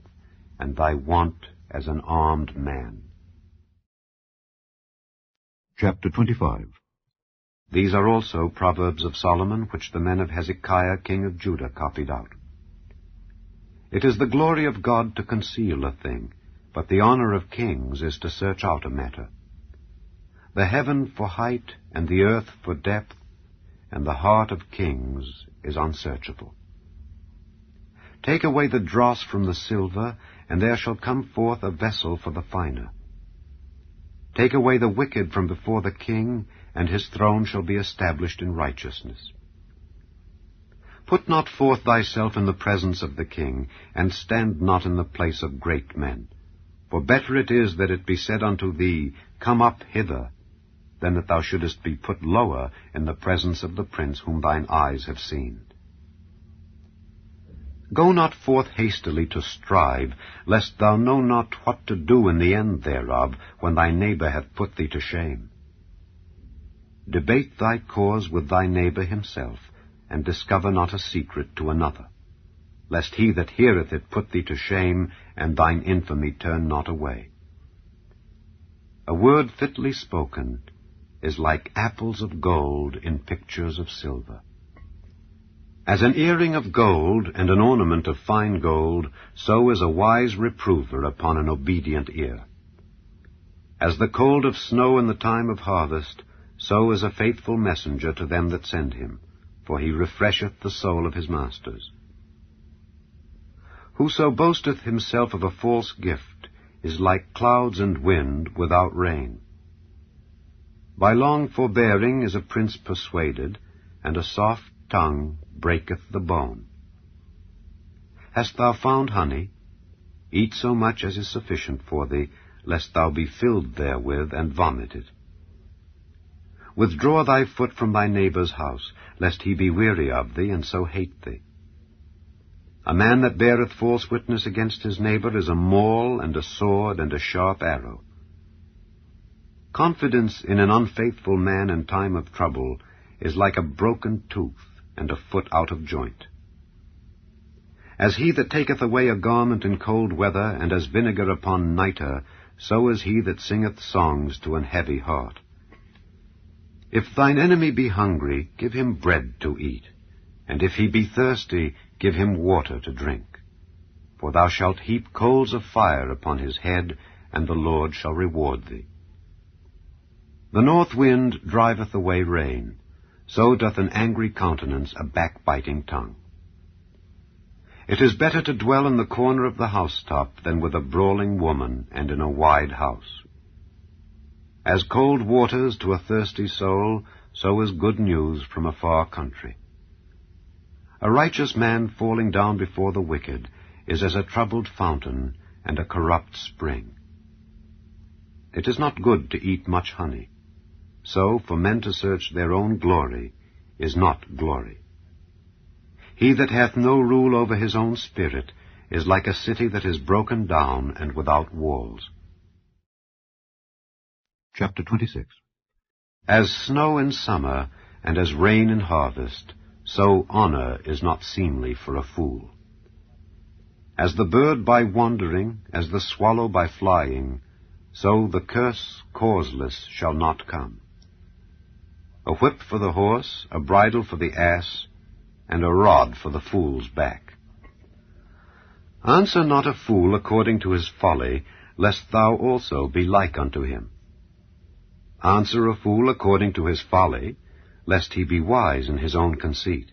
and thy want as an armed man. Chapter 25. These are also Proverbs of Solomon, which the men of Hezekiah king of Judah copied out. It is the glory of God to conceal a thing, but the honor of kings is to search out a matter. The heaven for height, and the earth for depth, and the heart of kings is unsearchable. Take away the dross from the silver, and there shall come forth a vessel for the finer. Take away the wicked from before the king, and his throne shall be established in righteousness. Put not forth thyself in the presence of the king, and stand not in the place of great men. For better it is that it be said unto thee, Come up hither, than that thou shouldest be put lower in the presence of the prince whom thine eyes have seen. Go not forth hastily to strive, lest thou know not what to do in the end thereof, when thy neighbor hath put thee to shame. Debate thy cause with thy neighbor himself, and discover not a secret to another, lest he that heareth it put thee to shame, and thine infamy turn not away. A word fitly spoken is like apples of gold in pictures of silver. As an earring of gold and an ornament of fine gold, so is a wise reprover upon an obedient ear. As the cold of snow in the time of harvest, so is a faithful messenger to them that send him, for he refresheth the soul of his masters. Whoso boasteth himself of a false gift is like clouds and wind without rain. By long forbearing is a prince persuaded, and a soft tongue breaketh the bone. Hast thou found honey? Eat so much as is sufficient for thee, lest thou be filled therewith and vomit it. Withdraw thy foot from thy neighbor's house, lest he be weary of thee, and so hate thee. A man that beareth false witness against his neighbor is a maul, and a sword, and a sharp arrow. Confidence in an unfaithful man in time of trouble is like a broken tooth, and a foot out of joint. As he that taketh away a garment in cold weather, and as vinegar upon nitre, so is he that singeth songs to an heavy heart. If thine enemy be hungry, give him bread to eat, and if he be thirsty, give him water to drink. For thou shalt heap coals of fire upon his head, and the Lord shall reward thee. The north wind driveth away rain, so doth an angry countenance a backbiting tongue. It is better to dwell in the corner of the housetop than with a brawling woman and in a wide house. As cold waters to a thirsty soul, so is good news from a far country. A righteous man falling down before the wicked is as a troubled fountain and a corrupt spring. It is not good to eat much honey. So for men to search their own glory is not glory. He that hath no rule over his own spirit is like a city that is broken down and without walls. Chapter 26. As snow in summer and as rain in harvest, so honor is not seemly for a fool. As the bird by wandering, as the swallow by flying, so the curse causeless shall not come. A whip for the horse, a bridle for the ass, and a rod for the fool's back. Answer not a fool according to his folly, lest thou also be like unto him. Answer a fool according to his folly, lest he be wise in his own conceit.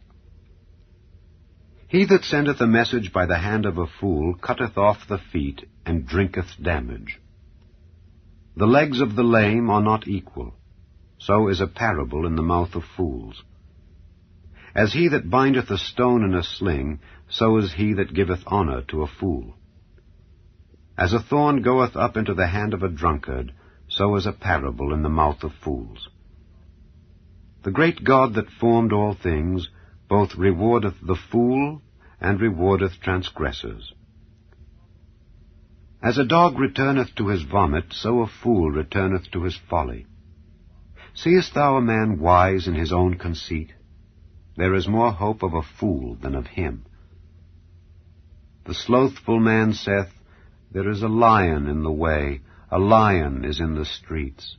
He that sendeth a message by the hand of a fool cutteth off the feet, and drinketh damage. The legs of the lame are not equal, so is a parable in the mouth of fools. As he that bindeth a stone in a sling, so is he that giveth honor to a fool. As a thorn goeth up into the hand of a drunkard, so is a parable in the mouth of fools. The great God that formed all things both rewardeth the fool and rewardeth transgressors. As a dog returneth to his vomit, so a fool returneth to his folly. Seest thou a man wise in his own conceit? There is more hope of a fool than of him. The slothful man saith, There is a lion in the way, a lion is in the streets.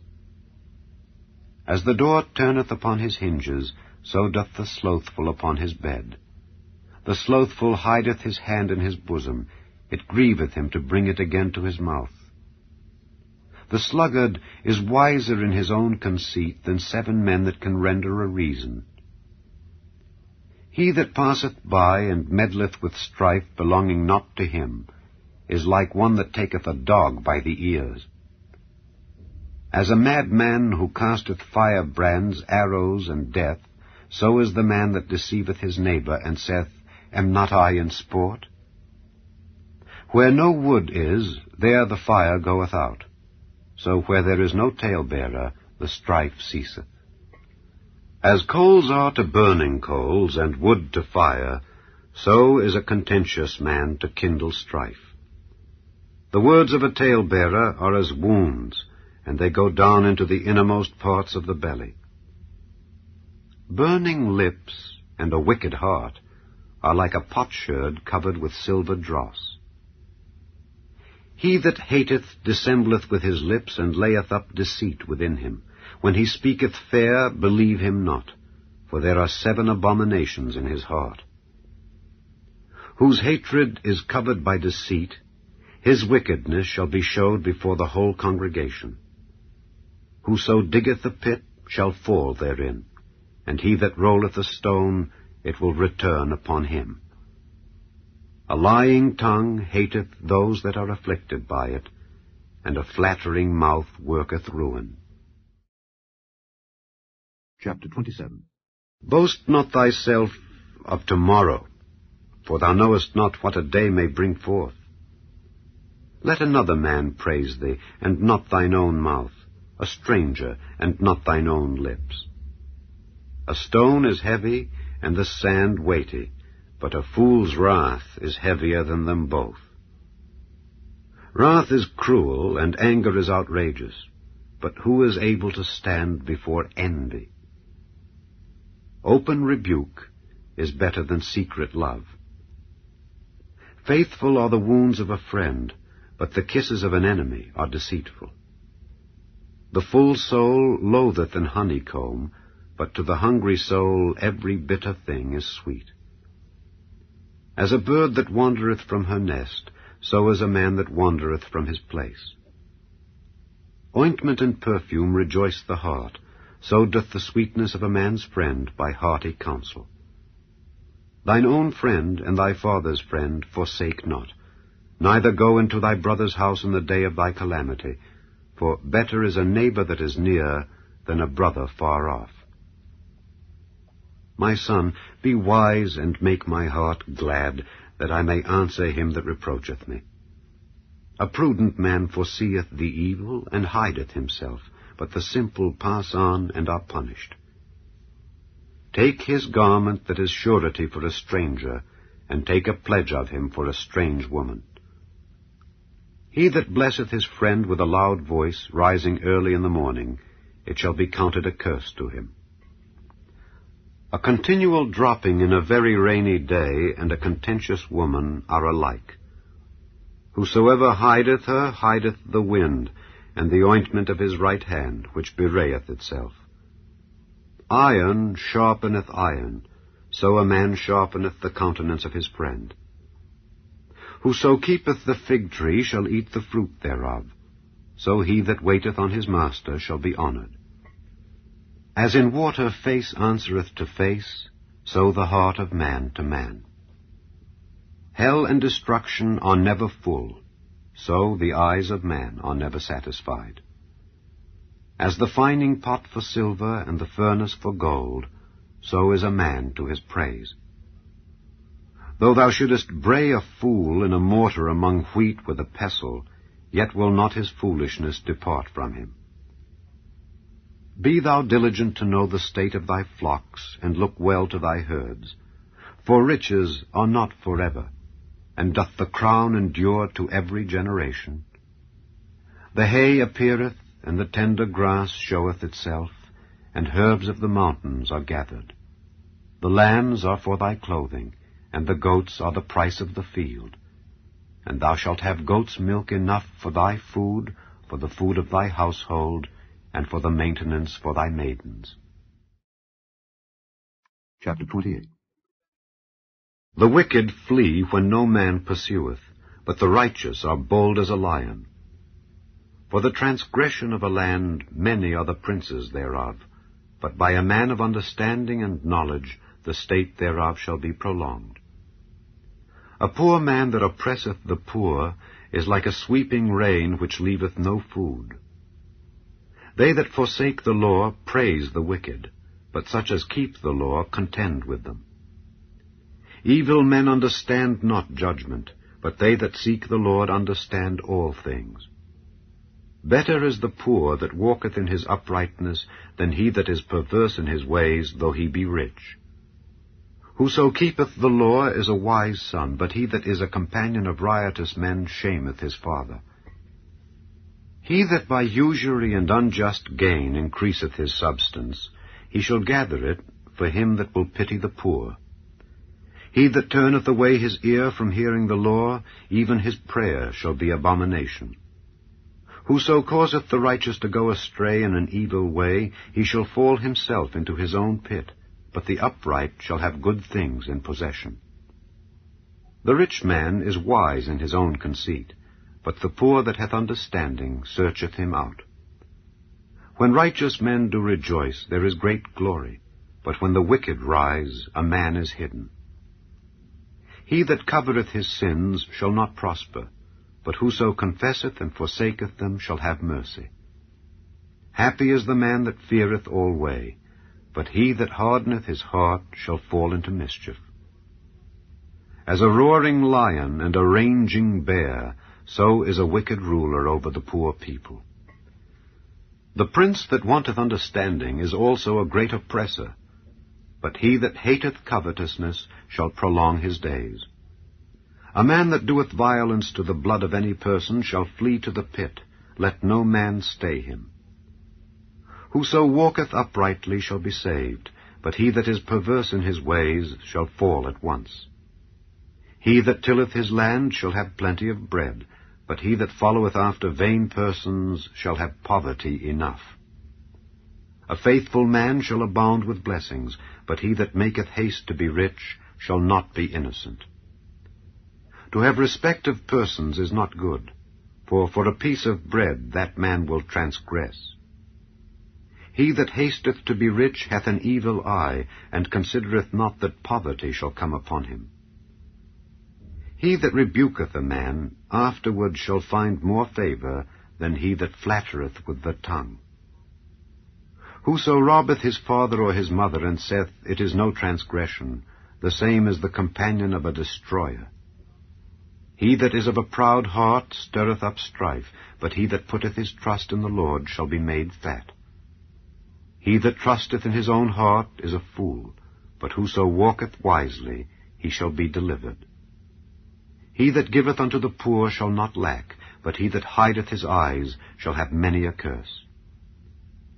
As the door turneth upon his hinges, so doth the slothful upon his bed. The slothful hideth his hand in his bosom, it grieveth him to bring it again to his mouth. The sluggard is wiser in his own conceit than 7 men that can render a reason. He that passeth by and meddleth with strife belonging not to him is like one that taketh a dog by the ears. As a madman who casteth firebrands, arrows, and death, so is the man that deceiveth his neighbor, and saith, Am not I in sport? Where no wood is, there the fire goeth out. So where there is no talebearer, the strife ceaseth. As coals are to burning coals, and wood to fire, so is a contentious man to kindle strife. The words of a talebearer are as wounds, and they go down into the innermost parts of the belly. Burning lips and a wicked heart are like a potsherd covered with silver dross. He that hateth dissembleth with his lips, and layeth up deceit within him. When he speaketh fair, believe him not, for there are 7 abominations in his heart. Whose hatred is covered by deceit, his wickedness shall be showed before the whole congregation. Whoso diggeth a pit shall fall therein, and he that rolleth a stone, it will return upon him. A lying tongue hateth those that are afflicted by it, and a flattering mouth worketh ruin. Chapter 27. Boast not thyself of tomorrow, for thou knowest not what a day may bring forth. Let another man praise thee, and not thine own mouth, a stranger, and not thine own lips. A stone is heavy, and the sand weighty, but a fool's wrath is heavier than them both. Wrath is cruel, and anger is outrageous, but who is able to stand before envy? Open rebuke is better than secret love. Faithful are the wounds of a friend, but the kisses of an enemy are deceitful. The full soul loatheth an honeycomb, but to the hungry soul every bitter thing is sweet. As a bird that wandereth from her nest, so is a man that wandereth from his place. Ointment and perfume rejoice the heart, so doth the sweetness of a man's friend by hearty counsel. Thine own friend and thy father's friend forsake not, neither go into thy brother's house in the day of thy calamity, for better is a neighbor that is near than a brother far off. My son, be wise and make my heart glad, that I may answer him that reproacheth me. A prudent man foreseeth the evil, and hideth himself, but the simple pass on and are punished. Take his garment that is surety for a stranger, and take a pledge of him for a strange woman. He that blesseth his friend with a loud voice, rising early in the morning, it shall be counted a curse to him. A continual dropping in a very rainy day and a contentious woman are alike. Whosoever hideth her hideth the wind, and the ointment of his right hand, which bewrayeth itself. Iron sharpeneth iron, so a man sharpeneth the countenance of his friend. Whoso keepeth the fig tree shall eat the fruit thereof, so he that waiteth on his master shall be honored. As in water face answereth to face, so the heart of man to man. Hell and destruction are never full, so the eyes of man are never satisfied. As the fining pot for silver and the furnace for gold, so is a man to his praise. Though thou shouldest bray a fool in a mortar among wheat with a pestle, yet will not his foolishness depart from him. Be thou diligent to know the state of thy flocks, and look well to thy herds. For riches are not forever, and doth the crown endure to every generation? The hay appeareth, and the tender grass showeth itself, and herbs of the mountains are gathered. The lambs are for thy clothing, and the goats are the price of the field. And thou shalt have goats' milk enough for thy food, for the food of thy household, and for the maintenance for thy maidens. Chapter 28. The wicked flee when no man pursueth, but the righteous are bold as a lion. For the transgression of a land many are the princes thereof, but by a man of understanding and knowledge the state thereof shall be prolonged. A poor man that oppresseth the poor is like a sweeping rain which leaveth no food. They that forsake the law praise the wicked, but such as keep the law contend with them. Evil men understand not judgment, but they that seek the Lord understand all things. Better is the poor that walketh in his uprightness than he that is perverse in his ways, though he be rich. Whoso keepeth the law is a wise son, but he that is a companion of riotous men shameth his father. He that by usury and unjust gain increaseth his substance, he shall gather it for him that will pity the poor. He that turneth away his ear from hearing the law, even his prayer shall be abomination. Whoso causeth the righteous to go astray in an evil way, he shall fall himself into his own pit, but the upright shall have good things in possession. The rich man is wise in his own conceit, but the poor that hath understanding searcheth him out. When righteous men do rejoice, there is great glory, but when the wicked rise, a man is hidden. He that covereth his sins shall not prosper, but whoso confesseth and forsaketh them shall have mercy. Happy is the man that feareth alway, but he that hardeneth his heart shall fall into mischief. As a roaring lion and a raging bear, so is a wicked ruler over the poor people. The prince that wanteth understanding is also a great oppressor, but he that hateth covetousness shall prolong his days. A man that doeth violence to the blood of any person shall flee to the pit. Let no man stay him. Whoso walketh uprightly shall be saved, but he that is perverse in his ways shall fall at once. He that tilleth his land shall have plenty of bread, but he that followeth after vain persons shall have poverty enough. A faithful man shall abound with blessings, but he that maketh haste to be rich shall not be innocent. To have respect of persons is not good, for a piece of bread that man will transgress. He that hasteth to be rich hath an evil eye, and considereth not that poverty shall come upon him. He that rebuketh a man afterward shall find more favor than he that flattereth with the tongue. Whoso robbeth his father or his mother, and saith, It is no transgression, the same is the companion of a destroyer. He that is of a proud heart stirreth up strife, but he that putteth his trust in the Lord shall be made fat. He that trusteth in his own heart is a fool, but whoso walketh wisely, he shall be delivered. He that giveth unto the poor shall not lack, but he that hideth his eyes shall have many a curse.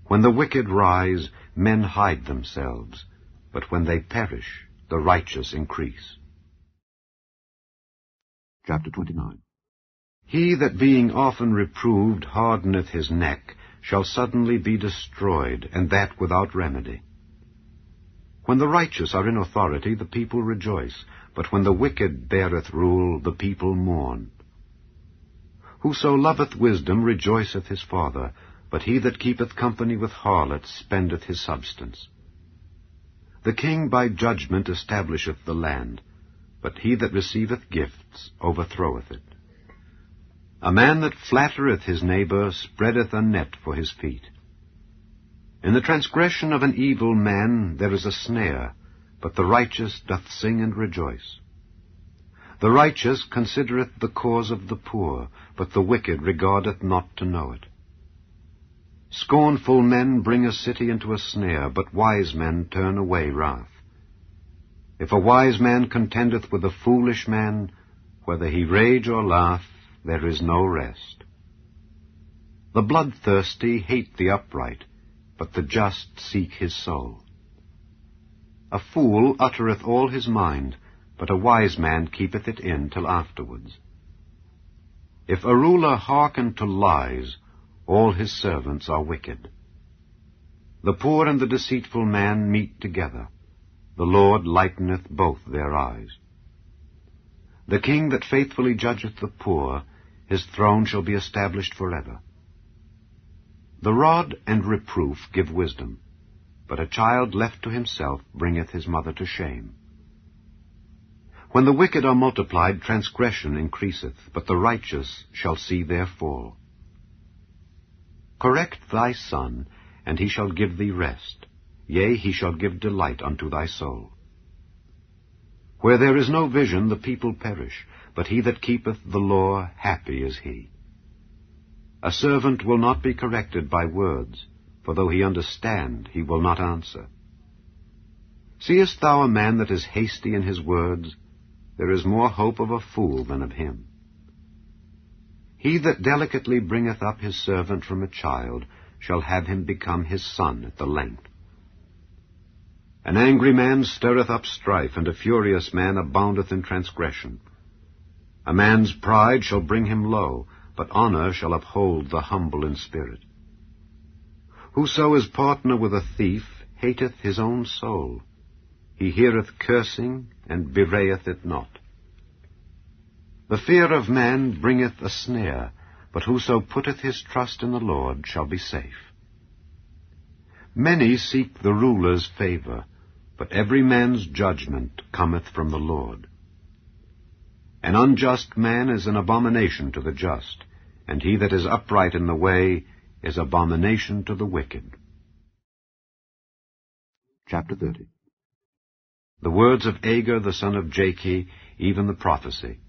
When the wicked rise, men hide themselves, but when they perish, the righteous increase. Chapter 29. He that being often reproved hardeneth his neck shall suddenly be destroyed, and that without remedy. When the righteous are in authority, the people rejoice, but when the wicked beareth rule, the people mourn. Whoso loveth wisdom rejoiceth his father, but he that keepeth company with harlots spendeth his substance. The king by judgment establisheth the land, but he that receiveth gifts overthroweth it. A man that flattereth his neighbor spreadeth a net for his feet. In the transgression of an evil man there is a snare, but the righteous doth sing and rejoice. The righteous considereth the cause of the poor, but the wicked regardeth not to know it. Scornful men bring a city into a snare, but wise men turn away wrath. If a wise man contendeth with a foolish man, whether he rage or laugh, there is no rest. The bloodthirsty hate the upright, but the just seek his soul. A fool uttereth all his mind, but a wise man keepeth it in till afterwards. If a ruler hearken to lies, all his servants are wicked. The poor and the deceitful man meet together. The Lord lighteneth both their eyes. The king that faithfully judgeth the poor, his throne shall be established forever. The rod and reproof give wisdom, but a child left to himself bringeth his mother to shame. When the wicked are multiplied, transgression increaseth, but the righteous shall see their fall. Correct thy son, and he shall give thee rest. Yea, he shall give delight unto thy soul. Where there is no vision, the people perish, but he that keepeth the law, happy is he. A servant will not be corrected by words, for though he understand, he will not answer. Seest thou a man that is hasty in his words? There is more hope of a fool than of him. He that delicately bringeth up his servant from a child shall have him become his son at the length. An angry man stirreth up strife, and a furious man aboundeth in transgression. A man's pride shall bring him low, but honor shall uphold the humble in spirit. Whoso is partner with a thief hateth his own soul. He heareth cursing, and bewrayeth it not. The fear of man bringeth a snare, but whoso putteth his trust in the Lord shall be safe. Many seek the ruler's favor, but every man's judgment cometh from the Lord. An unjust man is an abomination to the just, and he that is upright in the way is abomination to the wicked. Chapter 30. The words of Agur the son of Jakeh, even the prophecy.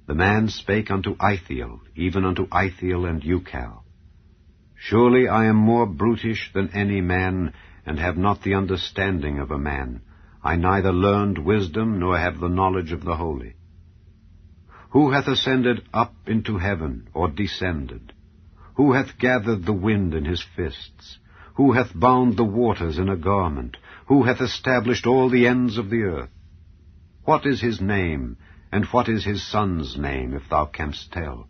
The man spake unto Ithiel, even unto Ithiel and Ucal. Surely I am more brutish than any man, and have not the understanding of a man. I neither learned wisdom, nor have the knowledge of the holy. Who hath ascended up into heaven, or descended? Who hath gathered the wind in his fists? Who hath bound the waters in a garment? Who hath established all the ends of the earth? What is his name, and what is his son's name, if thou canst tell?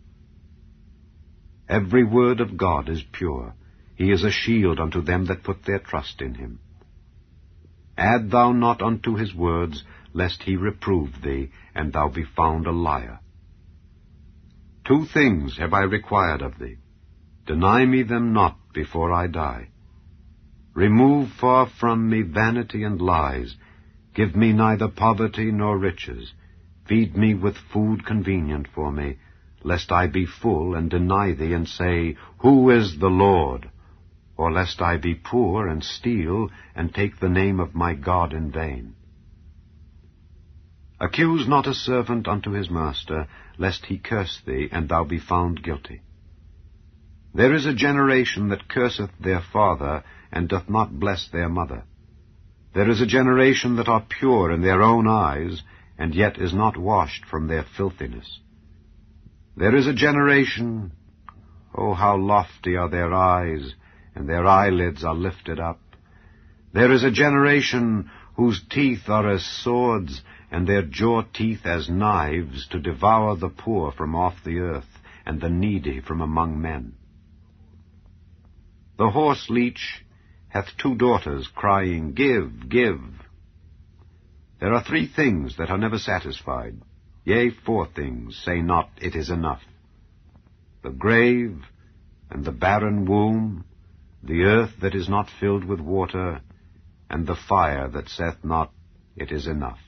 Every word of God is pure. He is a shield unto them that put their trust in him. Add thou not unto his words, lest he reprove thee, and thou be found a liar. 2 things have I required of thee. Deny me them not before I die. Remove far from me vanity and lies. Give me neither poverty nor riches. Feed me with food convenient for me, lest I be full and deny thee, and say, Who is the Lord? Or lest I be poor and steal, and take the name of my God in vain. Accuse not a servant unto his master, lest he curse thee, and thou be found guilty. There is a generation that curseth their father, and doth not bless their mother. There is a generation that are pure in their own eyes, and yet is not washed from their filthiness. There is a generation, oh, how lofty are their eyes, and their eyelids are lifted up. There is a generation whose teeth are as swords, and their jaw teeth as knives, to devour the poor from off the earth, and the needy from among men. The horse leech hath 2 daughters, crying, Give, give. There are 3 things that are never satisfied, yea, 4 things, say not, It is enough. The grave, and the barren womb, the earth that is not filled with water, and the fire that saith not, It is enough.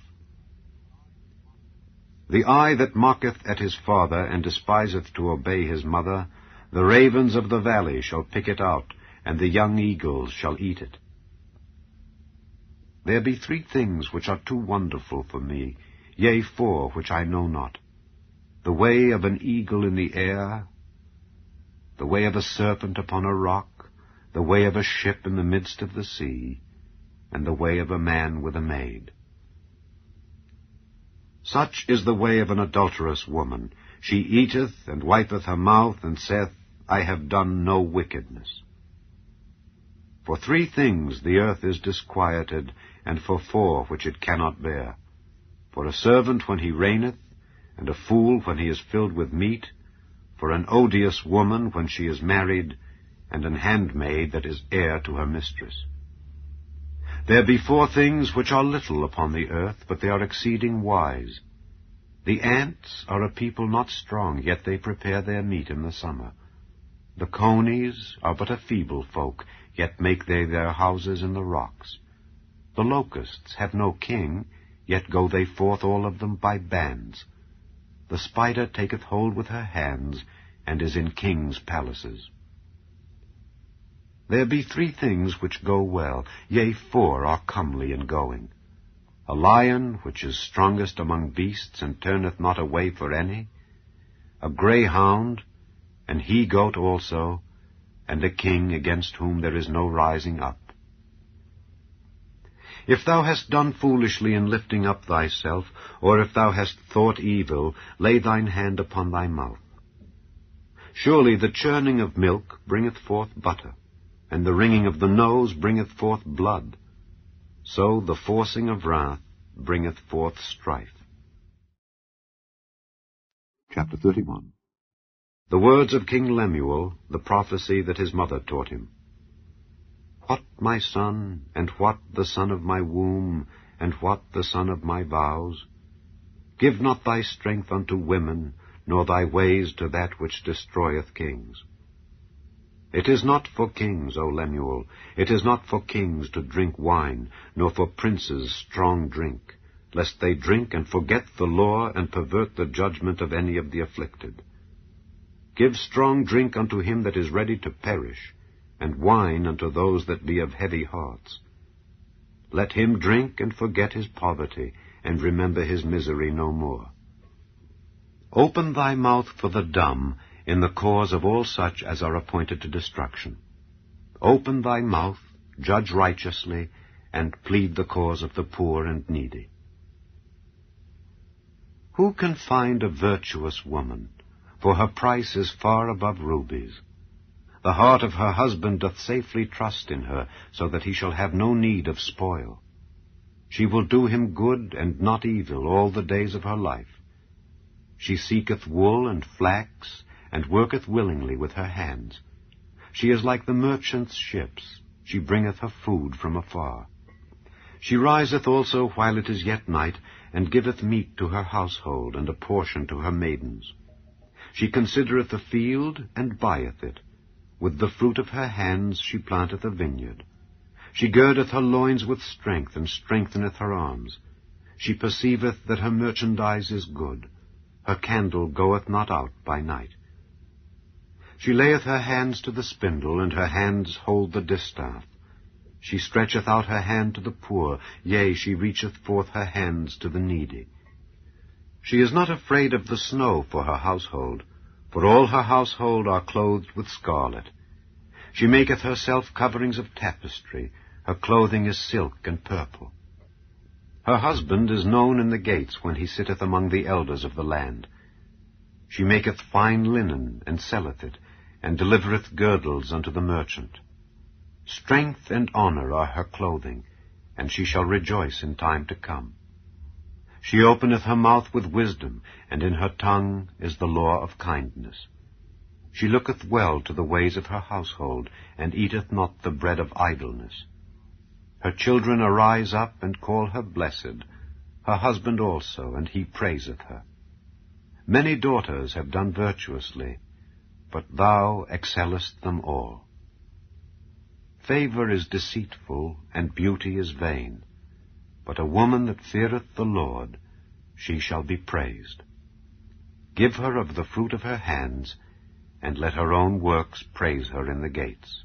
The eye that mocketh at his father, and despiseth to obey his mother, the ravens of the valley shall pick it out, and the young eagles shall eat it. There be 3 things which are too wonderful for me, yea, 4 which I know not. The way of an eagle in the air, the way of a serpent upon a rock, the way of a ship in the midst of the sea, and the way of a man with a maid. Such is the way of an adulterous woman. She eateth, and wipeth her mouth, and saith, I have done no wickedness. For 3 things the earth is disquieted, and for 4 which it cannot bear. For a servant when he reigneth, and a fool when he is filled with meat, for an odious woman when she is married, and an handmaid that is heir to her mistress. There be 4 things which are little upon the earth, but they are exceeding wise. The ants are a people not strong, yet they prepare their meat in the summer. The conies are but a feeble folk, yet make they their houses in the rocks. The locusts have no king, yet go they forth all of them by bands. The spider taketh hold with her hands, and is in kings' palaces. There be 3 things which go well, yea, 4 are comely in going. A lion, which is strongest among beasts, and turneth not away for any. A greyhound, an he-goat also, and a king against whom there is no rising up. If thou hast done foolishly in lifting up thyself, or if thou hast thought evil, lay thine hand upon thy mouth. Surely the churning of milk bringeth forth butter, and the wringing of the nose bringeth forth blood. So the forcing of wrath bringeth forth strife. Chapter 31. The words of King Lemuel, the prophecy that his mother taught him. What, my son, and what the son of my womb, and what the son of my vows? Give not thy strength unto women, nor thy ways to that which destroyeth kings. It is not for kings, O Lemuel, it is not for kings to drink wine, nor for princes strong drink, lest they drink and forget the law, and pervert the judgment of any of the afflicted. Give strong drink unto him that is ready to perish, and wine unto those that be of heavy hearts. Let him drink and forget his poverty, and remember his misery no more. Open thy mouth for the dumb, in the cause of all such as are appointed to destruction. Open thy mouth, judge righteously, and plead the cause of the poor and needy. Who can find a virtuous woman? For her price is far above rubies. The heart of her husband doth safely trust in her, so that he shall have no need of spoil. She will do him good and not evil all the days of her life. She seeketh wool and flax, and worketh willingly with her hands. She is like the merchant's ships. She bringeth her food from afar. She riseth also while it is yet night, and giveth meat to her household, and a portion to her maidens. She considereth a field, and buyeth it. With the fruit of her hands she planteth a vineyard. She girdeth her loins with strength, and strengtheneth her arms. She perceiveth that her merchandise is good. Her candle goeth not out by night. She layeth her hands to the spindle, and her hands hold the distaff. She stretcheth out her hand to the poor, yea, she reacheth forth her hands to the needy. She is not afraid of the snow for her household, for all her household are clothed with scarlet. She maketh herself coverings of tapestry, her clothing is silk and purple. Her husband is known in the gates when he sitteth among the elders of the land. She maketh fine linen, and selleth it, and delivereth girdles unto the merchant. Strength and honor are her clothing, and she shall rejoice in time to come. She openeth her mouth with wisdom, and in her tongue is the law of kindness. She looketh well to the ways of her household, and eateth not the bread of idleness. Her children arise up and call her blessed, her husband also, and he praiseth her. Many daughters have done virtuously, but thou excellest them all. Favor is deceitful, and beauty is vain, but a woman that feareth the Lord, she shall be praised. Give her of the fruit of her hands, and let her own works praise her in the gates.